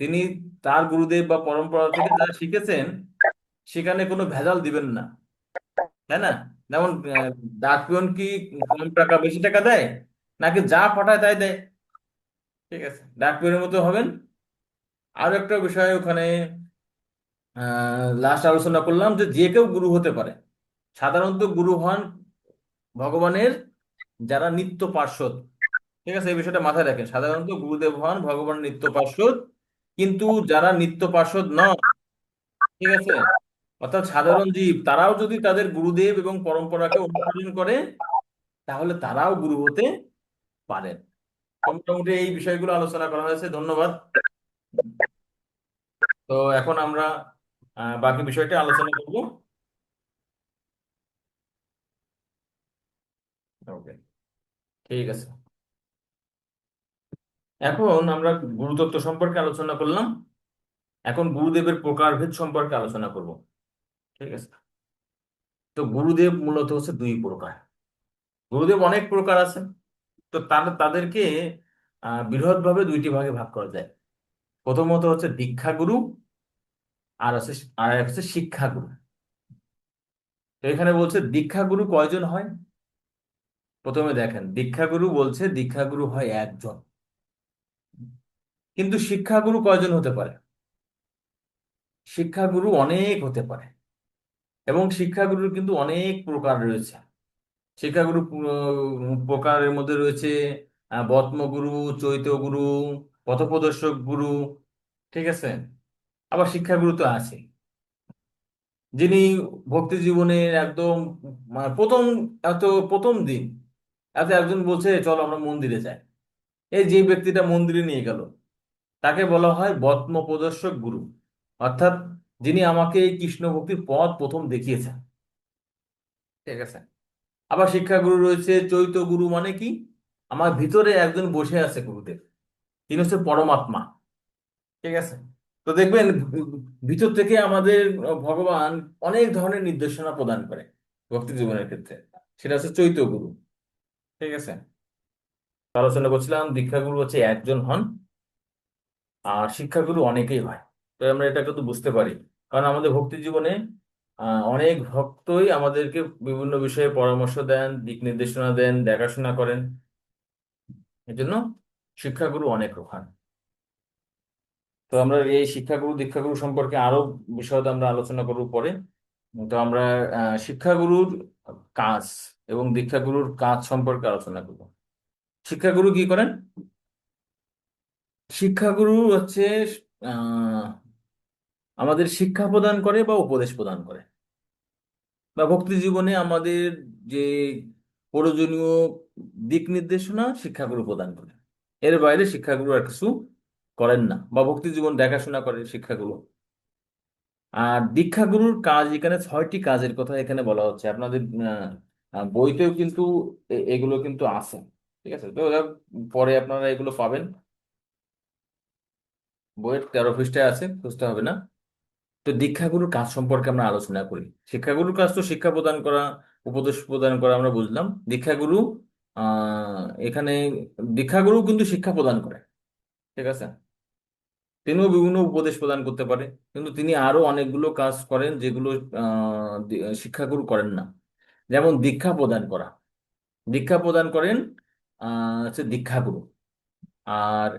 তিনি তার গুরুদেব বা পরম্পরা থেকে যা শিখেছেন সেখানে কোনো ভেজাল দিবেন না, তাই না? যেমন ডাক পিয়ন কি কম টাকা বেশি টাকা দেয়, নাকি যা পাঠায় তাই দেয়? ঠিক আছে, ডাক পিয়নের মতো হবেন। আরো একটা বিষয় ওখানে লাস্ট আলোচনা করলাম যে যে কেউ গুরু হতে পারে। সাধারণত গুরু হন ভগবানের যারা নিত্য পার্ষদ। ঠিক আছে, এই বিষয়টা মাথায় রাখেন, সাধারণত গুরুদেব হন ভগবানের নিত্য পার্ষদ। কিন্তু যারা নিত্য পার্ষদ নয়, ঠিক আছে, অর্থাৎ সাধারণ জীব, তারাও যদি তাদের গুরুদেব এবং পরম্পরাকে অনুসরণ করে তাহলে তারাও গুরু হতে পারেন। তো মোটামুটি এই বিষয়গুলো আলোচনা করা হয়েছে, ধন্যবাদ। তো এখন আমরা বাকি বিষয়টা আলোচনা করব। ওকে, ঠিক আছে। এখন আমরা গুরুতত্ত্ব সম্পর্কে আলোচনা করলাম, এখন গুরুদেবের প্রকারভেদ সম্পর্কে আলোচনা করব। ঠিক আছে। তো গুরুদেব মূলত হচ্ছে দুই প্রকার। গুরুদেব অনেক প্রকার আছে। তো তাদেরকে বৃহৎভাবে দুইটি ভাগে ভাগ করা যায়। প্রথমত হচ্ছে দীক্ষা গুরু, আর এক হচ্ছে শিক্ষা গুরু। তো এখানে বলছে দীক্ষা গুরু কয়জন হয়। প্রথমে দেখেন, দীক্ষা গুরু বলছে দীক্ষা গুরু হয় একজন। কিন্তু শিক্ষা গুরু কয়জন হতে পারে? শিক্ষা গুরু অনেক হতে পারে, এবং শিক্ষা গুরুর কিন্তু অনেক প্রকার রয়েছে। শিক্ষাগুরু প্রকারের মধ্যে রয়েছে বত্মগুরু, চৈতগুরু, পথপ্রদর্শক গুরু। ঠিক আছে। আবার শিক্ষাগুরু তো আছে, যিনি ভক্তি জীবনের একদম প্রথম, এত প্রথম দিন এত একজন বলছে চলো আমরা মন্দিরে যাই, এই যে ব্যক্তিটা মন্দিরে নিয়ে গেল তাকে বলা হয় বত্ম প্রদর্শক গুরু। অর্থাৎ যিনি আমাকে এই কৃষ্ণ ভক্তির পথ প্রথম দেখিয়েছেন। ঠিক আছে। আবার শিক্ষাগুরু রয়েছে চৈত গুরু, মানে কি, আমার ভিতরে একজন বসে আছে গুরুদেব, তিনি হচ্ছে পরমাত্মা। ঠিক আছে। তো দেখবেন ভিতর থেকে আমাদের ভগবান অনেক ধরনের নির্দেশনা প্রদান করে ভক্তি জীবনের ক্ষেত্রে, সেটা হচ্ছে চৈত গুরু। ঠিক আছে। তো আলোচনা করছিলাম দীক্ষাগুরু হচ্ছে একজন হন, আর শিক্ষাগুরু অনেকেই হয়। তো আমরা এটা কিন্তু বুঝতে পারি, কারণ আমাদের ভক্তি জীবনে অনেক ভক্তই আমাদেরকে বিভিন্ন বিষয়ে পরামর্শ দেন, দিক নির্দেশনা দেন, দেখাশোনা করেন। এই জন্য শিক্ষাগুরু অনেক রকম। তো আমরা এই শিক্ষাগুরু দীক্ষাগুরু সম্পর্কে আরো বিশদ আমরা আলোচনা করব পরে। তো আমরা শিক্ষাগুরুর কাজ এবং দীক্ষাগুরুর কাজ সম্পর্কে আলোচনা করব। শিক্ষাগুরু কি করেন? শিক্ষাগুরু হচ্ছে আহ আমাদের শিক্ষা প্রদান করে বা উপদেশ প্রদান করে, বা ভক্তি জীবনে আমাদের যে প্রয়োজনীয় দিক নির্দেশনা শিক্ষাগুরু প্রদান করে। এর বাইরে শিক্ষাগুরু আর কিছু করেন না, বা ভক্তি জীবন দেখাশোনা করে শিক্ষাগুরু। আর দীক্ষাগুরুর কাজ, এখানে 6টি কাজের কথা এখানে বলা হচ্ছে। আপনাদের বইতেও কিন্তু এগুলো কিন্তু আছে। ঠিক আছে। তো পরে আপনারা এগুলো পাবেন, বইয়ের 13 পৃষ্ঠায় আছে, খুঁজতে হবে না। তো দীক্ষাগুরুর কাজ সম্পর্কে আমরা আলোচনা করি। শিক্ষাগুরুর কাজ তো শিক্ষা প্রদান করা, উপদেশ প্রদান করা, আমরা বুঝলাম। দীক্ষাগুরু এখানে দীক্ষাগুরু কিন্তু শিক্ষা প্রদান করে। ঠিক আছে। তিনিও বিভিন্ন উপদেশ প্রদান করতে পারে, কিন্তু তিনি আরো অনেকগুলো কাজ করেন যেগুলো শিক্ষাগুরু করেন না। যেমন দীক্ষা প্রদান করা, দীক্ষা প্রদান করেন হচ্ছে দীক্ষাগুরু। আর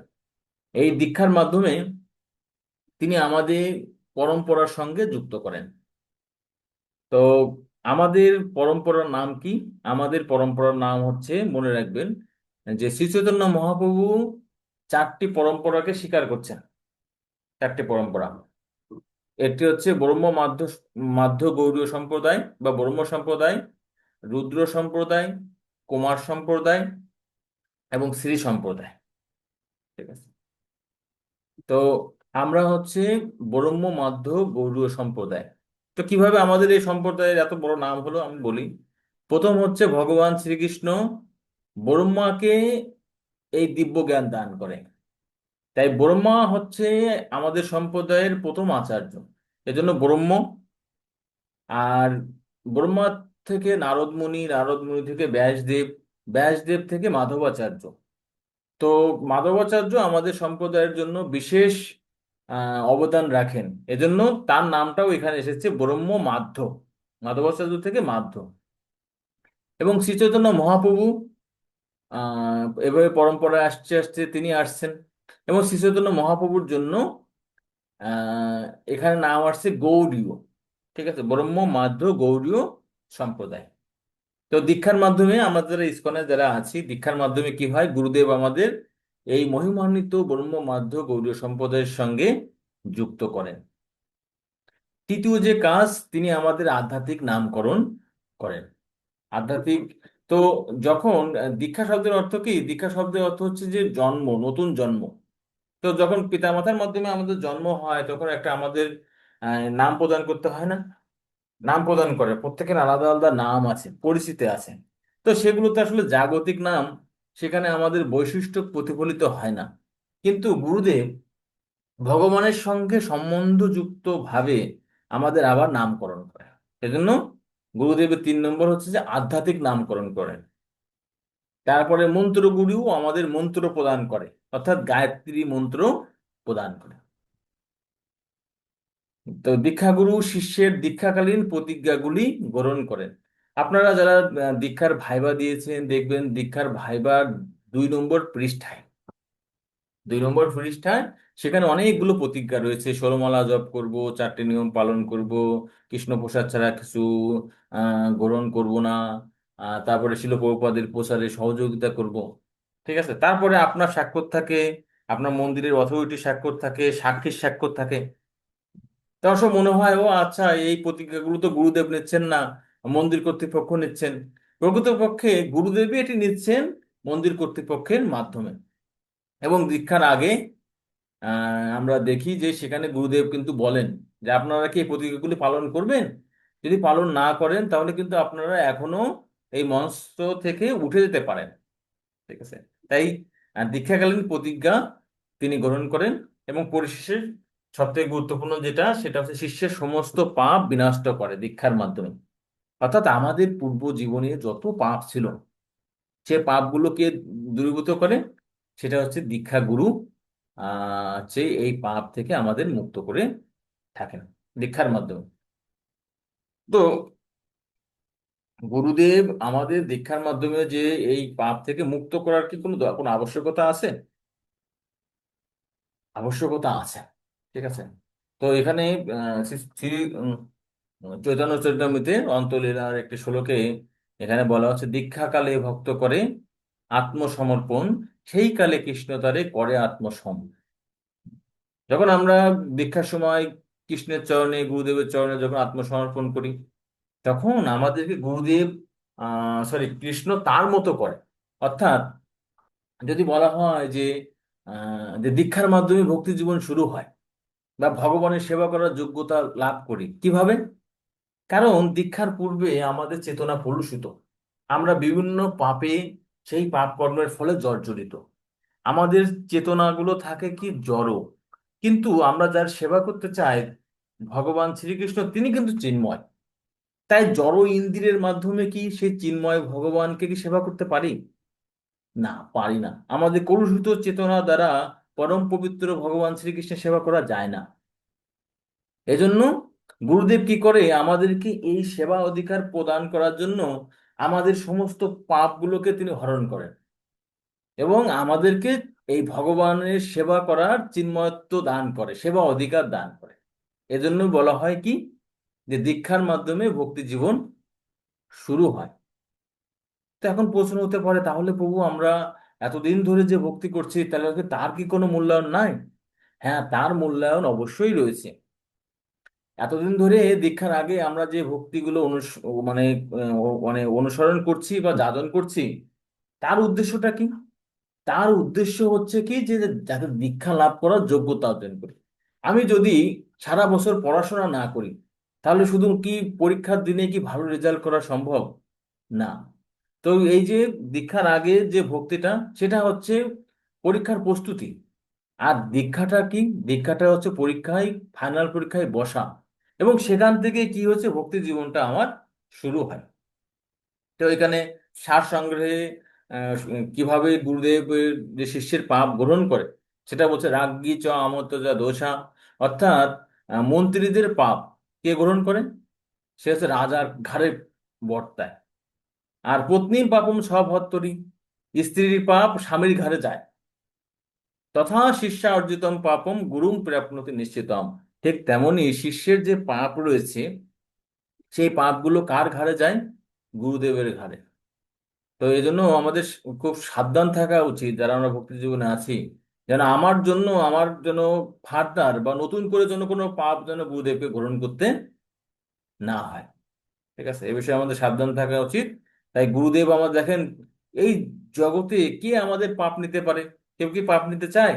এই দীক্ষার মাধ্যমে তিনি আমাদের পরম্পরার সঙ্গে যুক্ত করেন। তো আমাদের পরম্পরার নাম কি? আমাদের পরম্পরার নাম হচ্ছে, মনে রাখবেন, যে শ্রী চৈতন্য মহাপ্রভু 4টি পরম্পরাকে স্বীকার করছেন। 4টি পরম্পরা। একটি হচ্ছে ব্রহ্ম মাধ্য মাধ্য গৌড়ীয় সম্প্রদায় বা ব্রহ্ম সম্প্রদায়, রুদ্র সম্প্রদায়, কুমার সম্প্রদায় এবং শ্রী সম্প্রদায়। ঠিক আছে। তো আমরা হচ্ছে ব্রহ্ম মাধ্য গৌড়ীয় সম্প্রদায়। তো কিভাবে আমাদের এই সম্প্রদায়ের এত বড় নাম হলো আমি বলি। প্রথম হচ্ছে ভগবান শ্রীকৃষ্ণ ব্রহ্মাকে এই দিব্য জ্ঞান দান করে, তাই ব্রহ্মা হচ্ছে আমাদের সম্প্রদায়ের প্রথম আচার্য। এজন্য ব্রহ্ম। আর ব্রহ্মা থেকে নারদ মুনি, নারদ মুনি থেকে ব্যাসদেব, ব্যাসদেব থেকে মাধবাচার্য। তো মাধবাচার্য আমাদের সম্প্রদায়ের জন্য বিশেষ অবদান রাখেন, এজন্য তার নামটাও এখানে এসেছে ব্রহ্ম মাধ্য, মাধবাচার্য থেকে মাধ্য। এবং শ্রী চৈতন্য মহাপ্রভু এভাবে পরম্পরায় আসছে আসছে তিনি আসছেন, এবং শ্রী চৈতন্য মহাপ্রভুর জন্য আহ এখানে নাম আসছে গৌড়ীয়। ঠিক আছে, ব্রহ্ম মাধ্য গৌড়ীয় সম্প্রদায়। তো দীক্ষার মাধ্যমে আমরা যারা ইসকনে যারা আছি, দীক্ষার মাধ্যমে কি হয়, গুরুদেব আমাদের এই মহিমান্বিত ব্রহ্ম মাধ্য গৌড়ীয় সম্প্রদায়ের সঙ্গে যুক্ত করেন। তৃতীয় যে কাজ, তিনি আমাদের আধ্যাত্মিক নামকরণ করেন। আধ্যাত্মিক। তো যখন দীক্ষা শব্দের অর্থ কি? দীক্ষা শব্দের অর্থ হচ্ছে যে জন্ম, নতুন জন্ম। তো যখন পিতামাতার মাধ্যমে আমাদের জন্ম হয়, তখন একটা আমাদের নাম প্রদান করতে হয় না? নাম প্রদান করে, প্রত্যেকের আলাদা আলাদা নাম আছে, পরিচিতি আছে। তো সেগুলোতে আসলে জাগতিক নাম, সেখানে আমাদের বৈশিষ্ট্য প্রতিফলিত হয় না। কিন্তু গুরুদেব ভগবানের সঙ্গে সম্বন্ধযুক্ত ভাবে আমাদের আবার নামকরণ করে। সেজন্য গুরুদেবের 3 নম্বর হচ্ছে যে আধ্যাত্মিক নামকরণ করেন। তারপরে মন্ত্রগুলিও আমাদের মন্ত্র প্রদান করে, অর্থাৎ গায়ত্রী মন্ত্র প্রদান করে। তো দীক্ষাগুরু শিষ্যের দীক্ষাকালীন প্রতিজ্ঞাগুলি গ্রহণ করেন। আপনারা যারা দীক্ষার ভাইবা দিয়েছেন, দেখবেন দীক্ষার ভাইবার 2 নম্বর পৃষ্ঠায়, 2 নম্বর পৃষ্ঠায় সেখানে অনেকগুলো প্রতিজ্ঞা রয়েছে। 16 মালা জপ করব, 4টি নিয়ম পালন করব, কৃষ্ণ প্রসাদ ছাড়া কিছু গ্রহণ করব না, তারপরে শিল প্রভুপাদের প্রচারে সহযোগিতা করব। ঠিক আছে, তারপরে আপনার স্বাক্ষর থাকে, আপনার মন্দিরের অথরিটি স্বাক্ষর থাকে, সাক্ষীর স্বাক্ষর থাকে। তখন সব মনে হয়, ও আচ্ছা, এই প্রতিজ্ঞাগুলো তো গুরুদেব নিচ্ছেন না, মন্দির কর্তৃপক্ষ নিচ্ছেন। প্রকৃতপক্ষে গুরুদেবই এটি নিচ্ছেন মন্দির কর্তৃপক্ষের মাধ্যমে। এবং দীক্ষার আগে আমরা দেখি যে সেখানে গুরুদেব কিন্তু বলেন যে আপনারা কি এই প্রতিজ্ঞাগুলি পালন করবেন? যদি পালন না করেন তাহলে কিন্তু আপনারা এখনো এই মঞ্চ থেকে উঠে যেতে পারেন। ঠিক আছে। তাই দীক্ষাকালীন প্রতিজ্ঞা তিনি গ্রহণ করেন, এবং পরিশেষে সবথেকে গুরুত্বপূর্ণ যেটা, সেটা হচ্ছে শিষ্যের সমস্ত পাপ বিনষ্ট করে দীক্ষার মাধ্যমে। অর্থাৎ আমাদের পূর্ব জীবনে যত পাপ ছিল, সে পাপগুলোকে দূরীভূত করে। সেটা হচ্ছে দীক্ষা গুরু যে এই পাপ থেকে আমাদের মুক্ত করে থাকেন দীক্ষার মাধ্যমে। তো গুরুদেব আমাদের দীক্ষার মাধ্যমে যে এই পাপ থেকে মুক্ত করার কি কোনো আবশ্যকতা আছে? আবশ্যকতা আছে। ঠিক আছে। তো এখানে শ্রী শ্রী, চৈতন্য চরিতামৃতে অন্তলীলার একটি শ্লোকে এখানে বলা হচ্ছে, দীক্ষাকালে ভক্ত করে আত্মসমর্পণ, সেই কালে কৃষ্ণ তারে করে আত্মসম। যখন আমরা দীক্ষার সময় কৃষ্ণের চরণে, গুরুদেবের চরণে যখন আত্মসমর্পণ করি, তখন আমাদেরকে গুরুদেব কৃষ্ণ তার মতো করে। অর্থাৎ যদি বলা হয় যে দীক্ষার মাধ্যমে ভক্তি জীবন শুরু হয় বা ভগবানের সেবা করার যোগ্যতা লাভ করি, কিভাবে? কারণ দীক্ষার পূর্বে আমাদের চেতনা কলুষিত, আমরা বিভিন্ন পাপে, সেই পাপ কর্মের ফলে জর্জরিত। আমাদের চেতনাগুলো থাকে কি জড়। কিন্তু আমরা যার সেবা করতে চাই, ভগবান শ্রীকৃষ্ণ, তিনি কিন্তু চিন্ময়। তাই জড় ইন্দ্রিয়ের মাধ্যমে কি সেই চিন্ময় ভগবানকে কি সেবা করতে পারি? না, পারি না। আমাদের কলুষিত চেতনা দ্বারা পরম পবিত্র ভগবান শ্রীকৃষ্ণের সেবা করা যায় না। এজন্য গুরুদেব কি করে, আমাদেরকে এই সেবা অধিকার প্রদান করার জন্য আমাদের সমস্ত পাপগুলোকে তিনি হরণ করেন এবং আমাদেরকে এই ভগবানের সেবা করার চিন্ময়ত্ব দান করে, সেবা অধিকার দান করে। এজন্য বলা হয় কি, যে দীক্ষার মাধ্যমে ভক্তি জীবন শুরু হয়। তো এখন প্রশ্ন হতে পারে, তাহলে প্রভু আমরা এতদিন ধরে যে ভক্তি করছি, তাহলে কি তার কি কোনো মূল্যায়ন নাই? হ্যাঁ, তার মূল্যায়ন অবশ্যই রয়েছে। এতদিন ধরে দীক্ষার আগে আমরা যে ভক্তিগুলো মানে মানে অনুসরণ করছি বা যাজন করছি, তার উদ্দেশ্যটা কি? তার উদ্দেশ্য হচ্ছে কি, যে যাতে দীক্ষা লাভ করার যোগ্যতা অর্জন করি। আমি যদি সারা বছর পড়াশোনা না করি, তাহলে শুধু কি পরীক্ষার দিনে কি ভালো রেজাল্ট করা সম্ভব? না। তো এই যে দীক্ষার আগে যে ভক্তিটা, সেটা হচ্ছে পরীক্ষার প্রস্তুতি। আর দীক্ষাটা কি? দীক্ষাটা হচ্ছে পরীক্ষায়, ফাইনাল পরীক্ষায় বসা, এবং সেখান থেকে কি হচ্ছে, ভক্তি জীবনটা আমার শুরু হয়। তো এখানে সার সংগ্রহে কিভাবে গুরুদেবের যে শিষ্যের পাপ গ্রহণ করে, সেটা বলছে রাজ্ঞী চ আমত্ত যা দোষা। অর্থাৎ মন্ত্রীদের পাপ কে গ্রহণ করে? সে হচ্ছে রাজার ঘাড়ে বর্তায়। আর পত্নীর পাপম স্বভর্তরি, স্ত্রীর পাপ স্বামীর ঘাড়ে যায়। তথা শিষ্যা অর্জিতম পাপম গুরুম প্রাপ্নতি নিশ্চিতম। ঠিক তেমনি শিষ্যের যে পাপ রয়েছে, সেই পাপগুলো কার ঘাড়ে যায়? গুরুদেবের ঘাড়ে। তো এই জন্য আমাদের খুব সাবধান থাকা উচিত, যারা আমরা ভক্তি জীবনে আছি, যেন আমার যেন ফার্দার বা নতুন করে যেন কোনো পাপ যেন গুরুদেবকে গ্রহণ করতে না হয়। ঠিক আছে, এ বিষয়ে আমাদের সাবধান থাকা উচিত। তাই গুরুদেব আমার দেখেন, এই জগতে কে আমাদের পাপ নিতে পারে? কেউ কি পাপ নিতে চায়?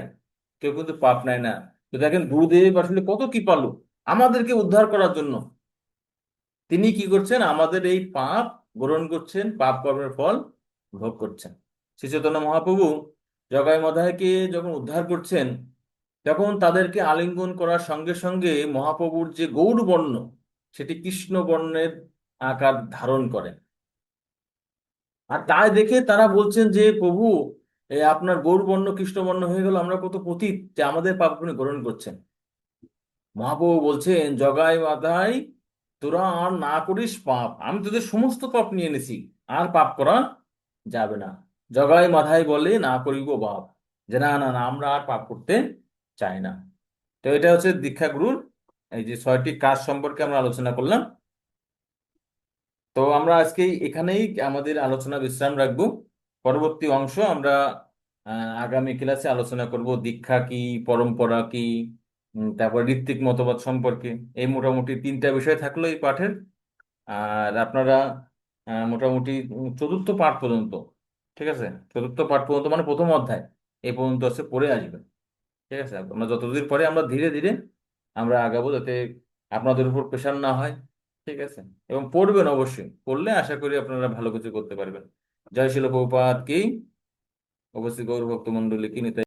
কেউ কিন্তু পাপ নেয় না। তো দেখেন গুরুদেব আসলে কত কৃপালু আমাদেরকে উদ্ধার করার জন্য। তিনি কি করছেন? আমাদের এই পাপ গ্রহণ করছেন, পাপ কর্মের ফল ভোগ করছেন। শ্রী চৈতন্য মহাপ্রভু জগাই মাধায়কে যখন উদ্ধার করছেন, তখন তাদেরকে আলিঙ্গন করার সঙ্গে সঙ্গে মহাপ্রভুর যে গৌর বর্ণ, সেটি কৃষ্ণ বর্ণের আকার ধারণ করে। আর তাই দেখে তারা বলছেন যে প্রভু, আপনার গৌর বর্ণ কৃষ্ণবর্ণ হয়ে গেল, আমরা কত পতিত, যে আমাদের পাপ আপনি গ্রহণ করছেন। মহাপ্রভু বলছেন, জগাই মাধাই তোরা আর না করিস পাপ, আমি তোদের সমস্ত পাপ নিয়ে এনেছি, আর পাপ করা যাবে না। জগাই মাধাই বলে না করিব পাপ, যে না না না, আমরা আর পাপ করতে চাই না। তো এটা হচ্ছে দীক্ষা গুরুর এই যে 6টি কাজ সম্পর্কে আমরা আলোচনা করলাম। তো আমরা আজকে এখানেই আমাদের আলোচনা বিশ্রাম রাখবো। পরবর্তী অংশ আমরা আগামী ক্লাসে আলোচনা করব দীক্ষা কি, পরম্পরা কি, তারপর ঋত্বিক মতবাদ সম্পর্কে। এই মোটামুটি 3টা বিষয় থাকলো এই পাঠের। আর আপনারা মোটামুটি চতুর্থ পাঠ পর্যন্ত, ঠিক আছে, চতুর্থ পাঠ পর্যন্ত মানে প্রথম অধ্যায় এই পর্যন্ত আছে পড়ে আসবেন। ঠিক আছে, আমরা যতদিন পরে আমরা ধীরে ধীরে আমরা আগাবো, যাতে আপনাদের উপর প্রেশার না হয়। ঠিক আছে, এবং পড়বেন, অবশ্যই পড়লে আশা করি আপনারা ভালো কিছু করতে পারবেন। জয় শিল প্রভুপাদ কি, অবশ্যই গৌর ভক্ত মন্ডলী কি নিতাই।